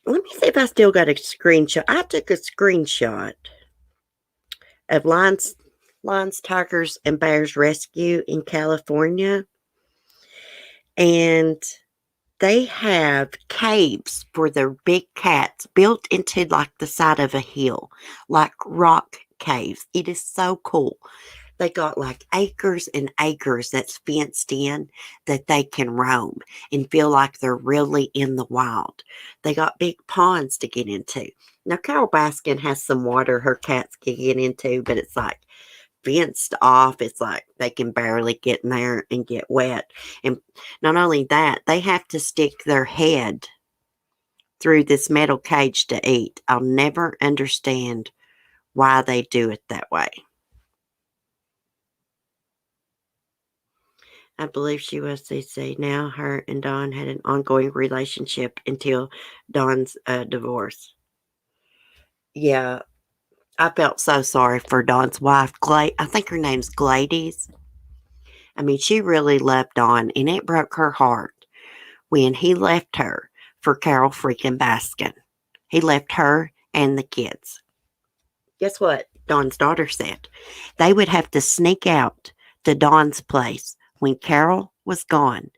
Let me see if I still got a screenshot. I took a screenshot of Lions, Tigers, and Bears Rescue in California. And they have caves for their big cats built into like the side of a hill, like rock caves. It is so cool. They got like acres and acres that's fenced in that they can roam and feel like they're really in the wild. They got big ponds to get into. Now, Carole Baskin has some water her cats can get into, but it's like fenced off. It's like they can barely get in there and get wet. And not only that, they have to stick their head through this metal cage to eat. I'll never understand why they do it that way. I believe she was CC. Now her and Don had an ongoing relationship until Don's divorce. Yeah, I felt so sorry for Don's wife, I think her name's Gladys. I mean, she really loved Don, and it broke her heart when he left her for Carole freaking Baskin. He left her and the kids. Guess what Don's daughter said? They would have to sneak out to Don's place when Carole was gone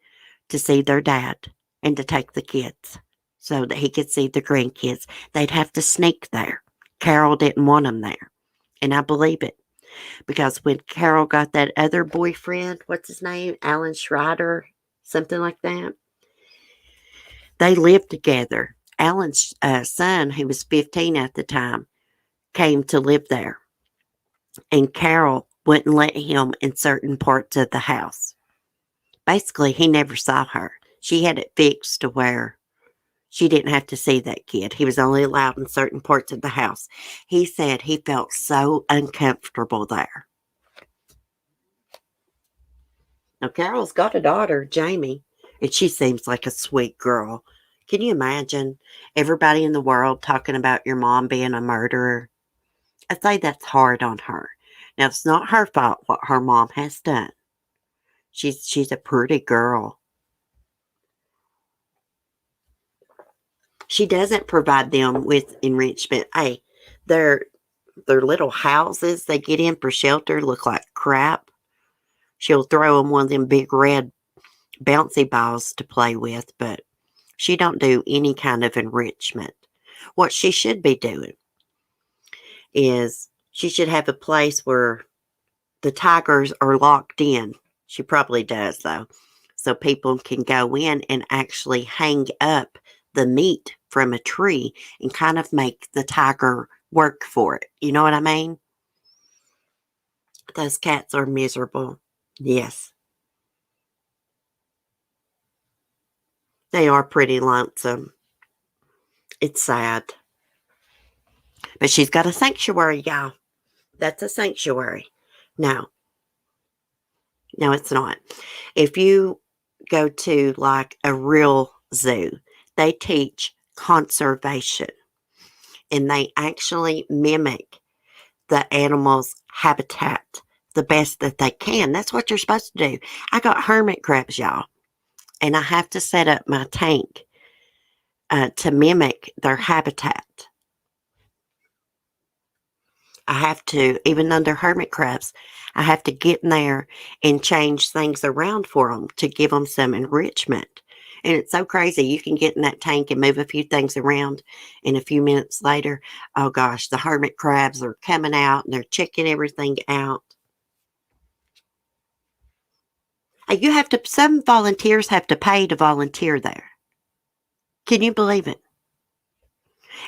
to see their dad and to take the kids so that he could see the grandkids. They'd have to sneak there. Carole didn't want them there. And I believe it. Because when Carol got that other boyfriend, what's his name? Alan Schrader, something like that. They lived together. Alan's son, who was 15 at the time, came to live there. And Carol wouldn't let him in certain parts of the house. Basically, he never saw her. She had it fixed to where she didn't have to see that kid. He was only allowed in certain parts of the house. He said he felt so uncomfortable there. Now, Carol's got a daughter, Jamie, and she seems like a sweet girl. Can you imagine everybody in the world talking about your mom being a murderer? I say that's hard on her. Now, it's not her fault what her mom has done. She's a pretty girl. She doesn't provide them with enrichment. Hey, their little houses they get in for shelter look like crap. She'll throw them one of them big red bouncy balls to play with, but she don't do any kind of enrichment. What she should be doing is she should have a place where the tigers are locked in. She probably does, though. So people can go in and actually hang up the meat from a tree and kind of make the tiger work for it. You know what I mean? Those cats are miserable. Yes. They are pretty lonesome. It's sad. But she's got a sanctuary, y'all. That's a sanctuary. No, it's not. If you go to like a real zoo, they teach conservation and they actually mimic the animal's habitat the best that they can. That's what you're supposed to do. I got hermit crabs, y'all, and I have to set up my tank to mimic their habitat. I have to, even though they're hermit crabs, I have to get in there and change things around for them to give them some enrichment. And it's so crazy. You can get in that tank and move a few things around, and a few minutes later, oh gosh, the hermit crabs are coming out and they're checking everything out. You have to, some volunteers have to pay to volunteer there. Can you believe it?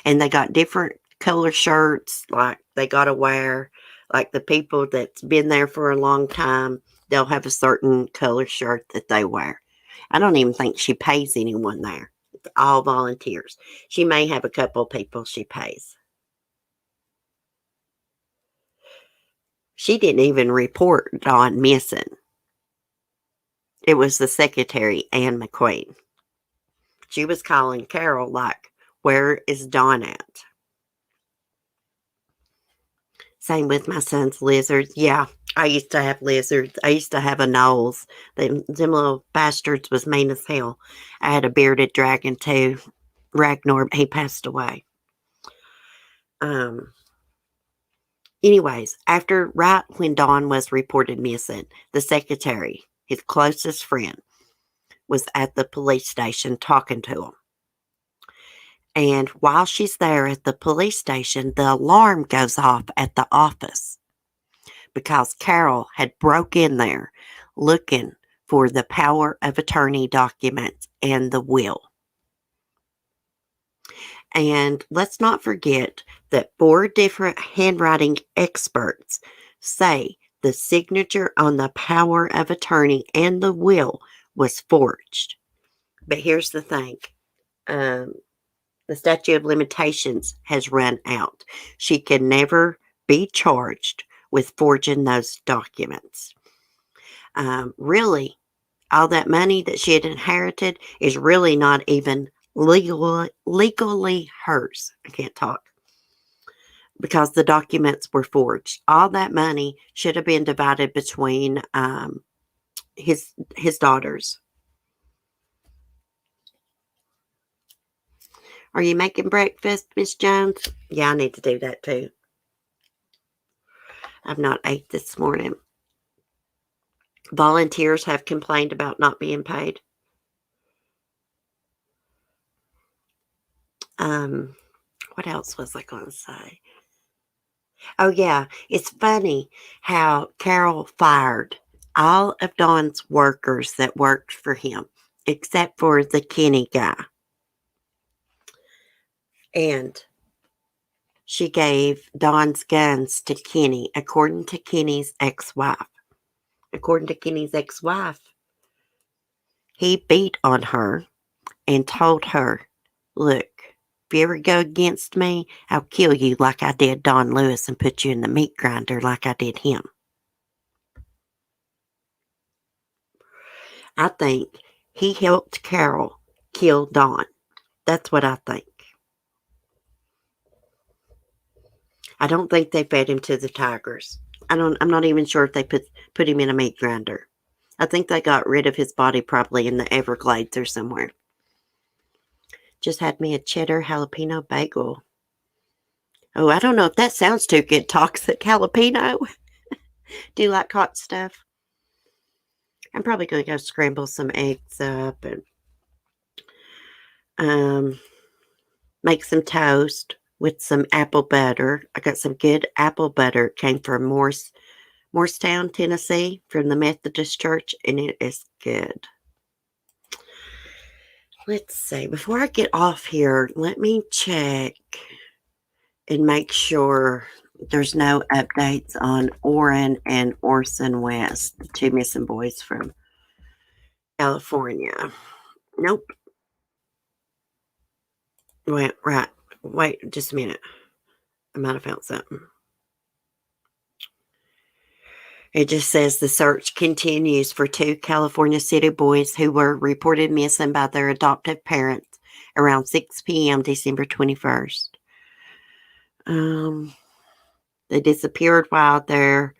And they got different color shirts, like they got to wear. Like the people that's been there for a long time, they'll have a certain color shirt that they wear. I don't even think she pays anyone there. It's all volunteers. She may have a couple people she pays. She didn't even report Dawn missing. It was the secretary, Ann McQueen. She was calling Carol like, where is Dawn at? Same with my son's lizards. Yeah, I used to have lizards. I used to have a nose. Them little bastards was mean as hell. I had a bearded dragon too. Ragnar, he passed away. Anyways, right when Dawn was reported missing, the secretary, his closest friend, was at the police station talking to him. And while she's there at the police station, the alarm goes off at the office because Carol had broke in there looking for the power of attorney documents and the will. And let's not forget that 4 different handwriting experts say the signature on the power of attorney and the will was forged. But here's the thing. The statute of limitations has run out. She can never be charged with forging those documents. Really, all that money that she had inherited is really not even legally hers. I can't talk. Because the documents were forged. All that money should have been divided between his daughters. Are you making breakfast, Miss Jones? Yeah, I need to do that too. I've not ate this morning. Volunteers have complained about not being paid. What else was I going to say? Oh, yeah. It's funny how Carol fired all of Don's workers that worked for him, except for the Kenny guy. And she gave Don's guns to Kenny, according to Kenny's ex-wife. According to Kenny's ex-wife, he beat on her and told her, look, if you ever go against me, I'll kill you like I did Don Lewis and put you in the meat grinder like I did him. I think he helped Carol kill Don. That's what I think. I don't think they fed him to the tigers. I'm not even sure if they put him in a meat grinder. I think they got rid of his body probably in the Everglades or somewhere. Just had me a cheddar jalapeno bagel. Oh, I don't know if that sounds too good. Toxic jalapeno. Do you like hot stuff? I'm probably going to go scramble some eggs up and make some toast with some apple butter. I got some good apple butter. It came from Morristown, Tennessee, from the Methodist Church, and it is good. Let's see. Before I get off here, let me check and make sure there's no updates on Orrin and Orson West, the two missing boys from California. Nope. Wait, just a minute. I might have found something. It just says the search continues for two California City boys who were reported missing by their adoptive parents around 6 p.m. December 21st. They disappeared while their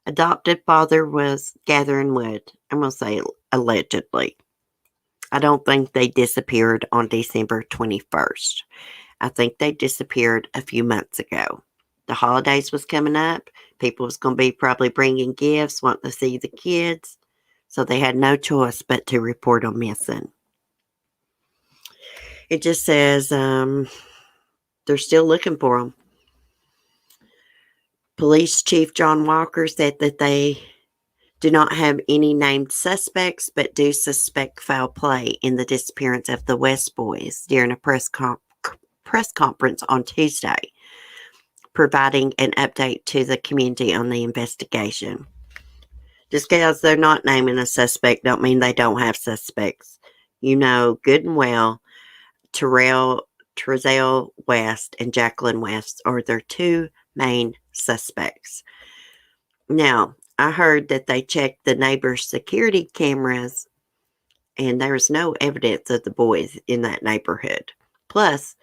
adopted father was gathering wood. I'm going to say allegedly. I don't think they disappeared on December 21st. I think they disappeared a few months ago. The holidays was coming up. People was going to be probably bringing gifts, wanting to see the kids. So they had no choice but to report them missing. It just says they're still looking for them. Police Chief John Walker said that they do not have any named suspects, but do suspect foul play in the disappearance of the West boys during a press conference on Tuesday, providing an update to the community on the investigation. Just because they're not naming a suspect don't mean they don't have suspects. You know good and well Trezell West and Jacqueline West are their two main suspects. Now, I heard that they checked the neighbor's security cameras and there was no evidence of the boys in that neighborhood. Plus,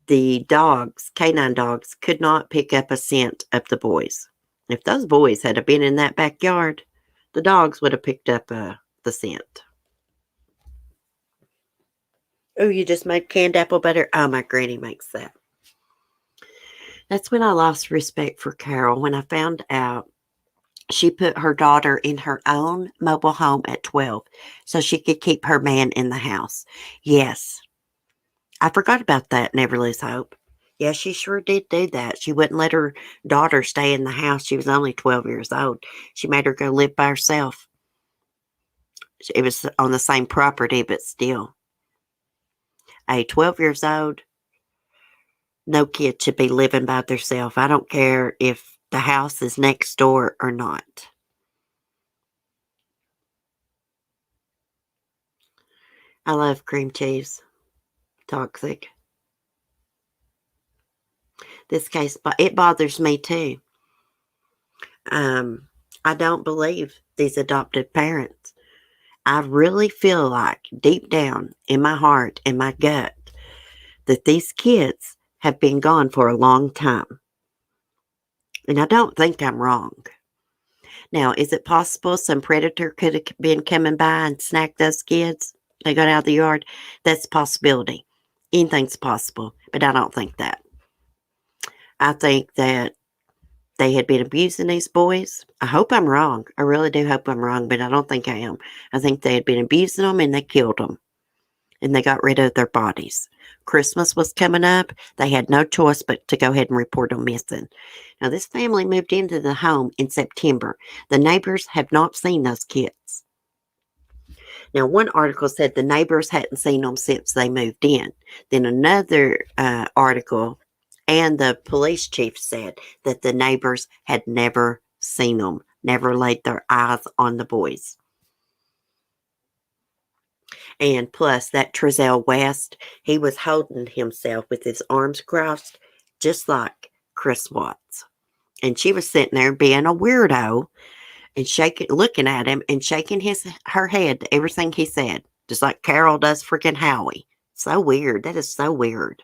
the dogs, canine dogs, could not pick up a scent of the boys. If those boys had been in that backyard, the dogs would have picked up the scent. Oh, you just made canned apple butter? Oh, my granny makes that. That's when I lost respect for Carol, when I found out she put her daughter in her own mobile home at 12 so she could keep her man in the house. Yes, I forgot about that. Never lose hope. Yes, she sure did do that. She wouldn't let her daughter stay in the house. She was only 12 years old. She made her go live by herself. It was on the same property, but still. 12 years old, no kid should be living by themselves. I don't care if the house is next door or not. I love cream cheese. Toxic. This case, it bothers me too. I don't believe these adoptive parents. I really feel like deep down in my heart, in my gut, that these kids have been gone for a long time. And I don't think I'm wrong. Now, is it possible some predator could have been coming by and snagged those kids? They got out of the yard? That's a possibility. Anything's possible, but I don't think that. I think that they had been abusing these boys. I hope I'm wrong. I really do hope I'm wrong, but I don't think I am. I think they had been abusing them and they killed them. and they got rid of their bodies. Christmas was coming up. They had no choice but to go ahead and report them missing. Now, this family moved into the home in September. The neighbors have not seen those kids. Now, one article said the neighbors hadn't seen them since they moved in. Then another article and the police chief said that the neighbors had never seen them, never laid their eyes on the boys. And plus, that Trezell West, he was holding himself with his arms crossed, just like Chris Watts. And she was sitting there being a weirdo and looking at him and shaking her head to everything he said, just like Carole does freaking Howie. So weird. That is so weird.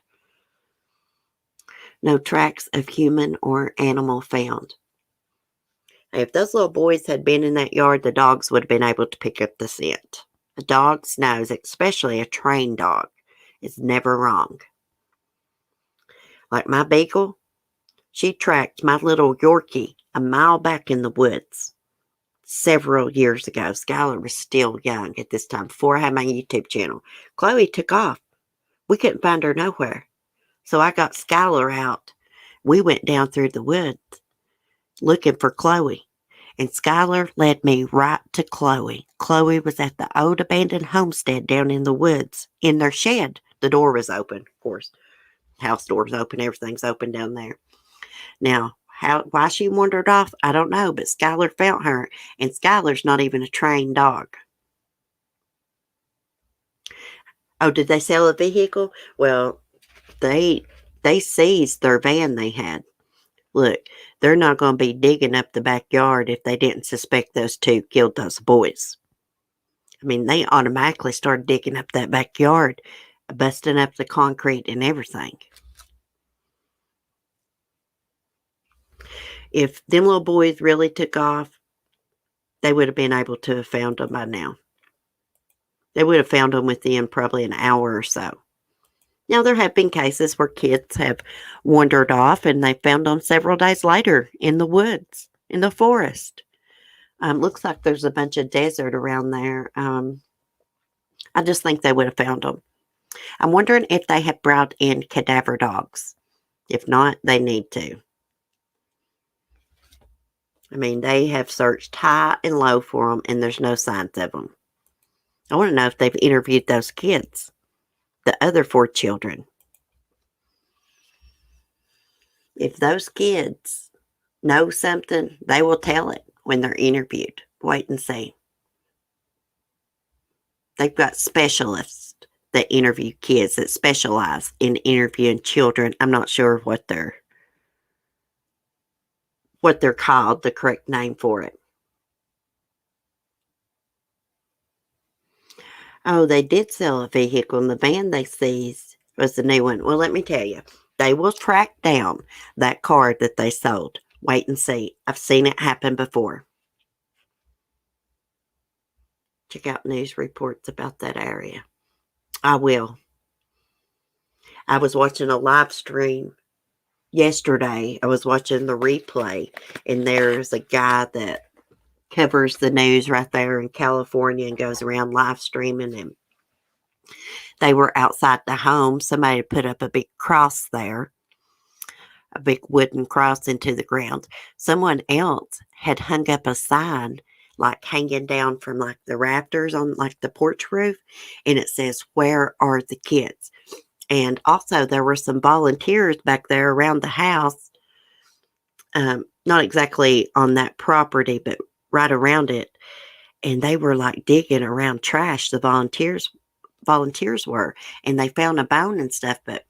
No tracks of human or animal found. If those little boys had been in that yard, the dogs would have been able to pick up the scent. A dog's nose, especially a trained dog, is never wrong. Like my beagle, she tracked my little Yorkie a mile back in the woods several years ago. Skylar was still young at this time, before I had my YouTube channel. Chloe took off. We couldn't find her nowhere. So I got Skylar out. We went down through the woods looking for Chloe. And Skylar led me right to Chloe. Chloe was at the old abandoned homestead down in the woods in their shed. The door was open, of course. House door's open. Everything's open down there. Now, why she wandered off, I don't know, but Skylar found her, and Skylar's not even a trained dog. Oh, did they sell a vehicle? Well, they seized their van they had. Look, they're not going to be digging up the backyard if they didn't suspect those two killed those boys. I mean, they automatically started digging up that backyard, busting up the concrete and everything. If them little boys really took off, they would have been able to have found them by now. They would have found them within probably an hour or so. Now, there have been cases where kids have wandered off and they found them several days later in the woods, in the forest. Looks like there's a bunch of desert around there. I just think they would have found them. I'm wondering if they have brought in cadaver dogs. If not, they need to. I mean, they have searched high and low for them, and there's no signs of them. I want to know if they've interviewed those kids, the other 4 children. If those kids know something, they will tell it when they're interviewed. Wait and see. They've got specialists that interview kids that specialize in interviewing children. I'm not sure what they're called, the correct name for it. Oh, they did sell a vehicle, and the van they seized was the new one. Well, let me tell you, they will track down that car that they sold. Wait and see. I've seen it happen before. Check out news reports about that area. I will. I was watching a live stream yesterday. I was watching the replay, and there's a guy that covers the news right there in California and goes around live streaming, and they were outside the home. Somebody put up a big cross there, a big wooden cross into the ground. Someone else had hung up a sign, like hanging down from like the rafters on like the porch roof, and it says, "Where are the kids?" And also there were some volunteers back there around the house, not exactly on that property, but right around it. And they were like digging around trash, the volunteers were, and they found a bone and stuff. But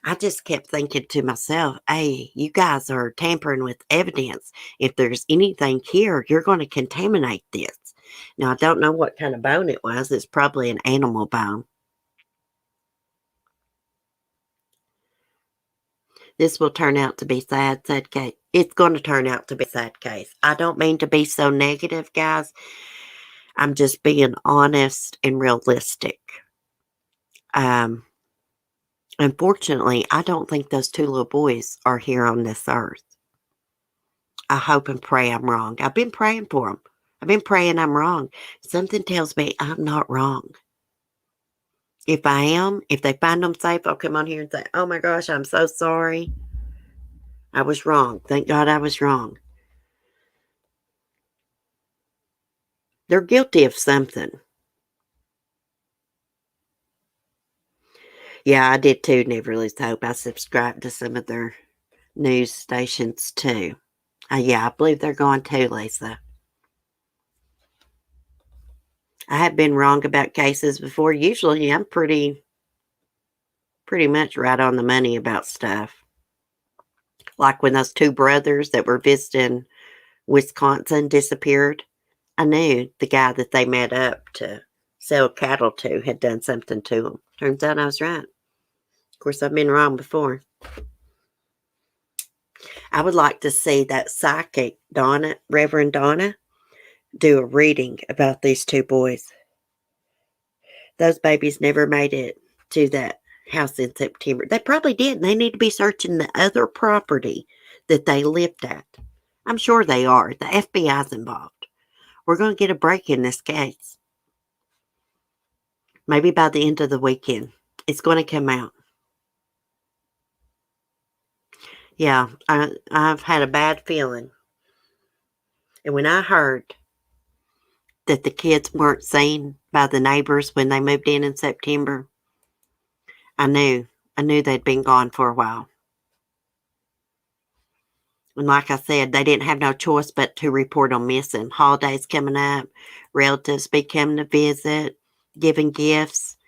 I just kept thinking to myself, hey, you guys are tampering with evidence. If there's anything here, you're going to contaminate this. Now, I don't know what kind of bone it was. It's probably an animal bone. This will turn out to be sad case. It's going to turn out to be a sad case. I don't mean to be so negative, guys. I'm just being honest and realistic. Unfortunately, I don't think those 2 little boys are here on this earth. I hope and pray I'm wrong. I've been praying for them. I've been praying I'm wrong. Something tells me I'm not wrong. If I am, if they find them safe, I'll come on here and say, oh my gosh, I'm so sorry. I was wrong. Thank God I was wrong. They're guilty of something. Yeah, I did too, Never Lose Hope. I subscribed to some of their news stations too. Yeah, I believe they're going too, Lisa. I have been wrong about cases before. Usually I'm pretty much right on the money about stuff. Like when those two brothers that were visiting Wisconsin disappeared. I knew the guy that they met up to sell cattle to had done something to them. Turns out I was right. Of course, I've been wrong before. I would like to see that psychic, Donna, Reverend Donna, do a reading about these two boys. Those babies never made it to that house in September. They probably did. They need to be searching the other property that they lived at. I'm sure they are. The FBI's involved. We're going to get a break in this case. Maybe by the end of the weekend. It's going to come out. Yeah, I've had a bad feeling. And when I heard that the kids weren't seen by the neighbors when they moved in September, I knew they'd been gone for a while. And like I said, they didn't have no choice but to report them missing. Holidays coming up, relatives be coming to visit, giving gifts.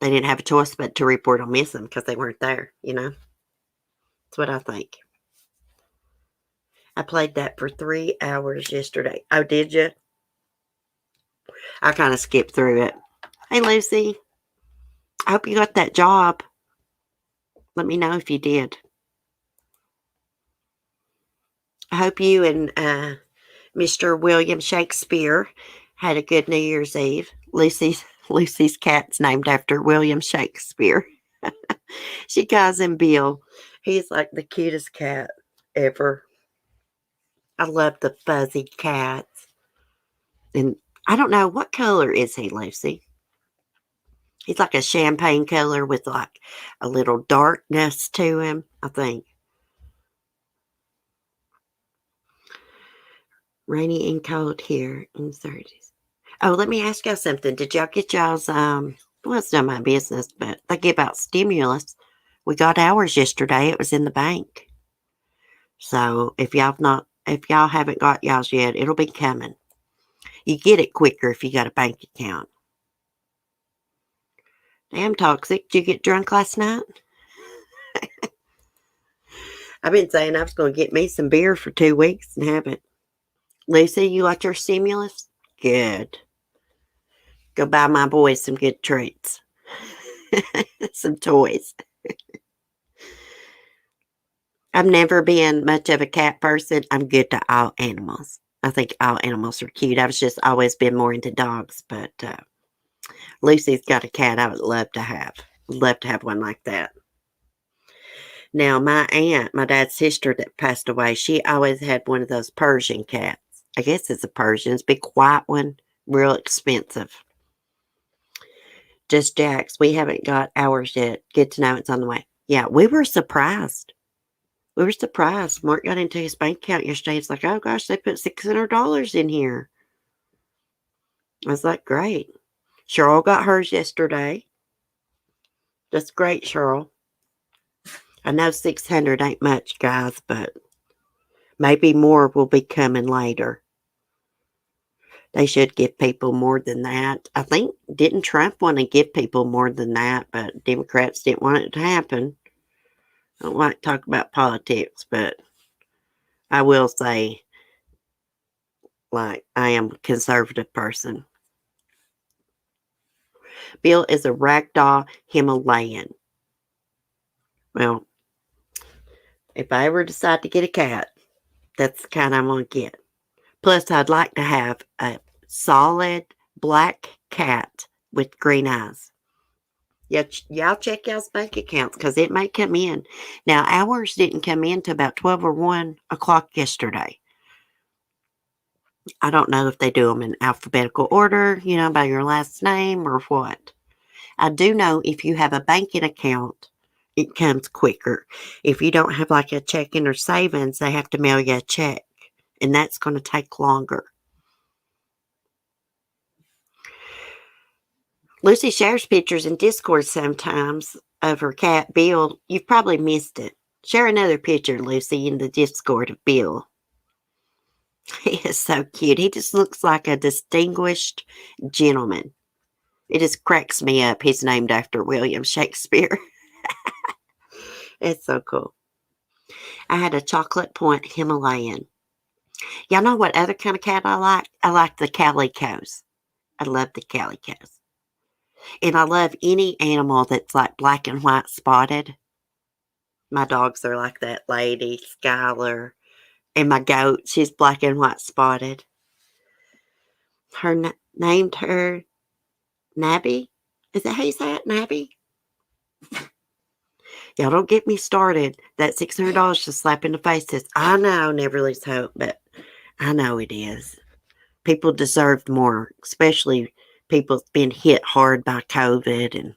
They didn't have a choice but to report them missing because they weren't there, That's what I think. I played that for 3 hours yesterday. Oh, did you? I kind of skipped through it. Hey, Lucy. I hope you got that job. Let me know if you did. I hope you and Mr. William Shakespeare had a good New Year's Eve. Lucy's cat's named after William Shakespeare. She calls him Bill. He's like the cutest cat ever. I love the fuzzy cats. And I don't know, what color is he, Lucy? He's like a champagne color with like a little darkness to him, I think. Rainy and cold here in the 30s. Oh, let me ask y'all something. Did y'all get y'all's, well, it's not my business, but they give out stimulus. We got ours yesterday. It was in the bank. So if y'all haven't got y'all's yet, it'll be coming. You get it quicker if you got a bank account. Damn toxic. Did you get drunk last night? I've been saying I was going to get me some beer for 2 weeks and haven't. Lucy, you like your stimulus? Good. Go buy my boys some good treats. Some toys. I've never been much of a cat person. I'm good to all animals. I think all animals are cute. I've just always been more into dogs, but Lucy's got a cat I would love to have. Love to have one like that. Now, my aunt, my dad's sister that passed away, she always had one of those Persian cats. I guess it's a Persian. It's a big white one, real expensive. Just Jack's. We haven't got ours yet. Good to know it's on the way. Yeah, we were surprised. Mark got into his bank account yesterday. It's like, oh gosh, they put $600 in here. I was like, great. Cheryl got hers yesterday. That's great, Cheryl. I know 600 ain't much, guys, but maybe more will be coming later. They should give people more than that. I think, didn't Trump want to give people more than that, but Democrats didn't want it to happen. I don't like to talk about politics, but I will say, like, I am a conservative person. Bill is a ragdoll Himalayan. Well, if I ever decide to get a cat, that's the kind I'm going to get. Plus, I'd like to have a solid black cat with green eyes. Yeah, y'all check y'all's bank accounts because it may come in. Now, ours didn't come in till about 12 or 1 o'clock yesterday. I don't know if they do them in alphabetical order, by your last name or what. I do know if you have a banking account, it comes quicker. If you don't have like a checking or savings, they have to mail you a check, and that's going to take longer. Lucy shares pictures in Discord sometimes of her cat, Bill. You've probably missed it. Share another picture, Lucy, in the Discord of Bill. He is so cute. He just looks like a distinguished gentleman. It just cracks me up. He's named after William Shakespeare. It's so cool. I had a chocolate point Himalayan. Y'all know what other kind of cat I like? I like the calicos. I love the calicos. And I love any animal that's like black and white spotted. My dogs are like that lady, Skylar. And my goat, she's black and white spotted. Named her Nabby. Is that how you say it? Nabby? Y'all don't get me started. That $600 just slap in the faces. I know, never lose hope, but I know it is. People deserve more, especially people been hit hard by COVID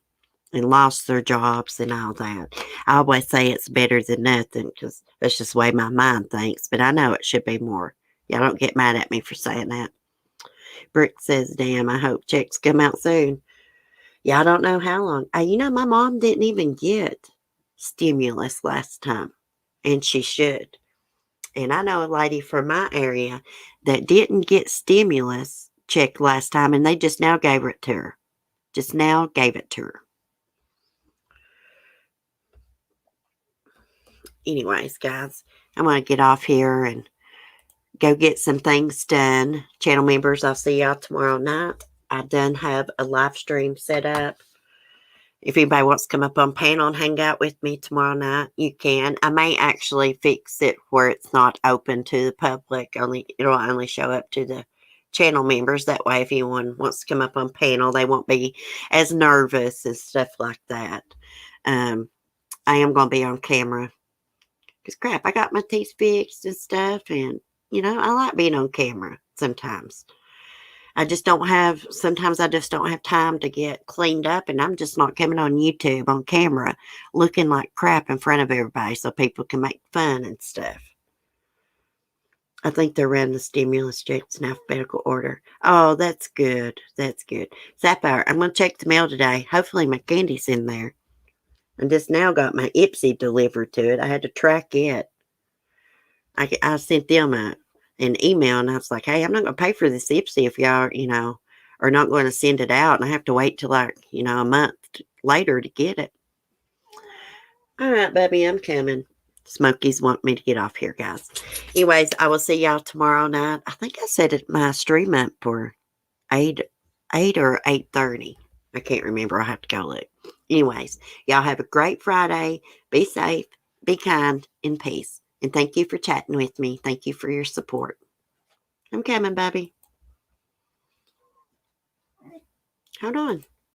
and lost their jobs and all that. I always say it's better than nothing because that's just the way my mind thinks, but I know it should be more. Y'all don't get mad at me for saying that. Brick says, damn, I hope checks come out soon. Y'all don't know how long. You know, my mom didn't even get stimulus last time, and she should. And I know a lady from my area that didn't get stimulus check last time, and they just now gave it to her. Just now gave it to her. Anyways, guys, I'm going to get off here and go get some things done. Channel members, I'll see y'all tomorrow night. I done have a live stream set up. If anybody wants to come up on panel and hang out with me tomorrow night, you can. I may actually fix it where it's not open to the public. It'll only show up to the channel members. That way, if anyone wants to come up on panel, they won't be as nervous and stuff like that. I am going to be on camera. Because crap, I got my teeth fixed and stuff. And, you know, I like being on camera sometimes. Sometimes I just don't have time to get cleaned up, and I'm just not coming on YouTube on camera looking like crap in front of everybody so people can make fun and stuff. I think they're running the stimulus checks in alphabetical order. Oh, that's good. That's good. Sapphire, I'm going to check the mail today. Hopefully my candy's in there. I just now got my Ipsy delivered to it. I had to track it. I sent them an email, and I was like, hey, I'm not going to pay for this Ipsy if y'all, are not going to send it out. And I have to wait till a month later to get it. All right, baby, I'm coming. Smokies want me to get off here, guys. Anyways, I will see y'all tomorrow night. I think I set it my stream up for 8 or 8:30. I can't remember. I'll have to go look. Anyways, y'all have a great Friday. Be safe, be kind, and peace. And thank you for chatting with me. Thank you for your support. I'm coming, baby. Hold on.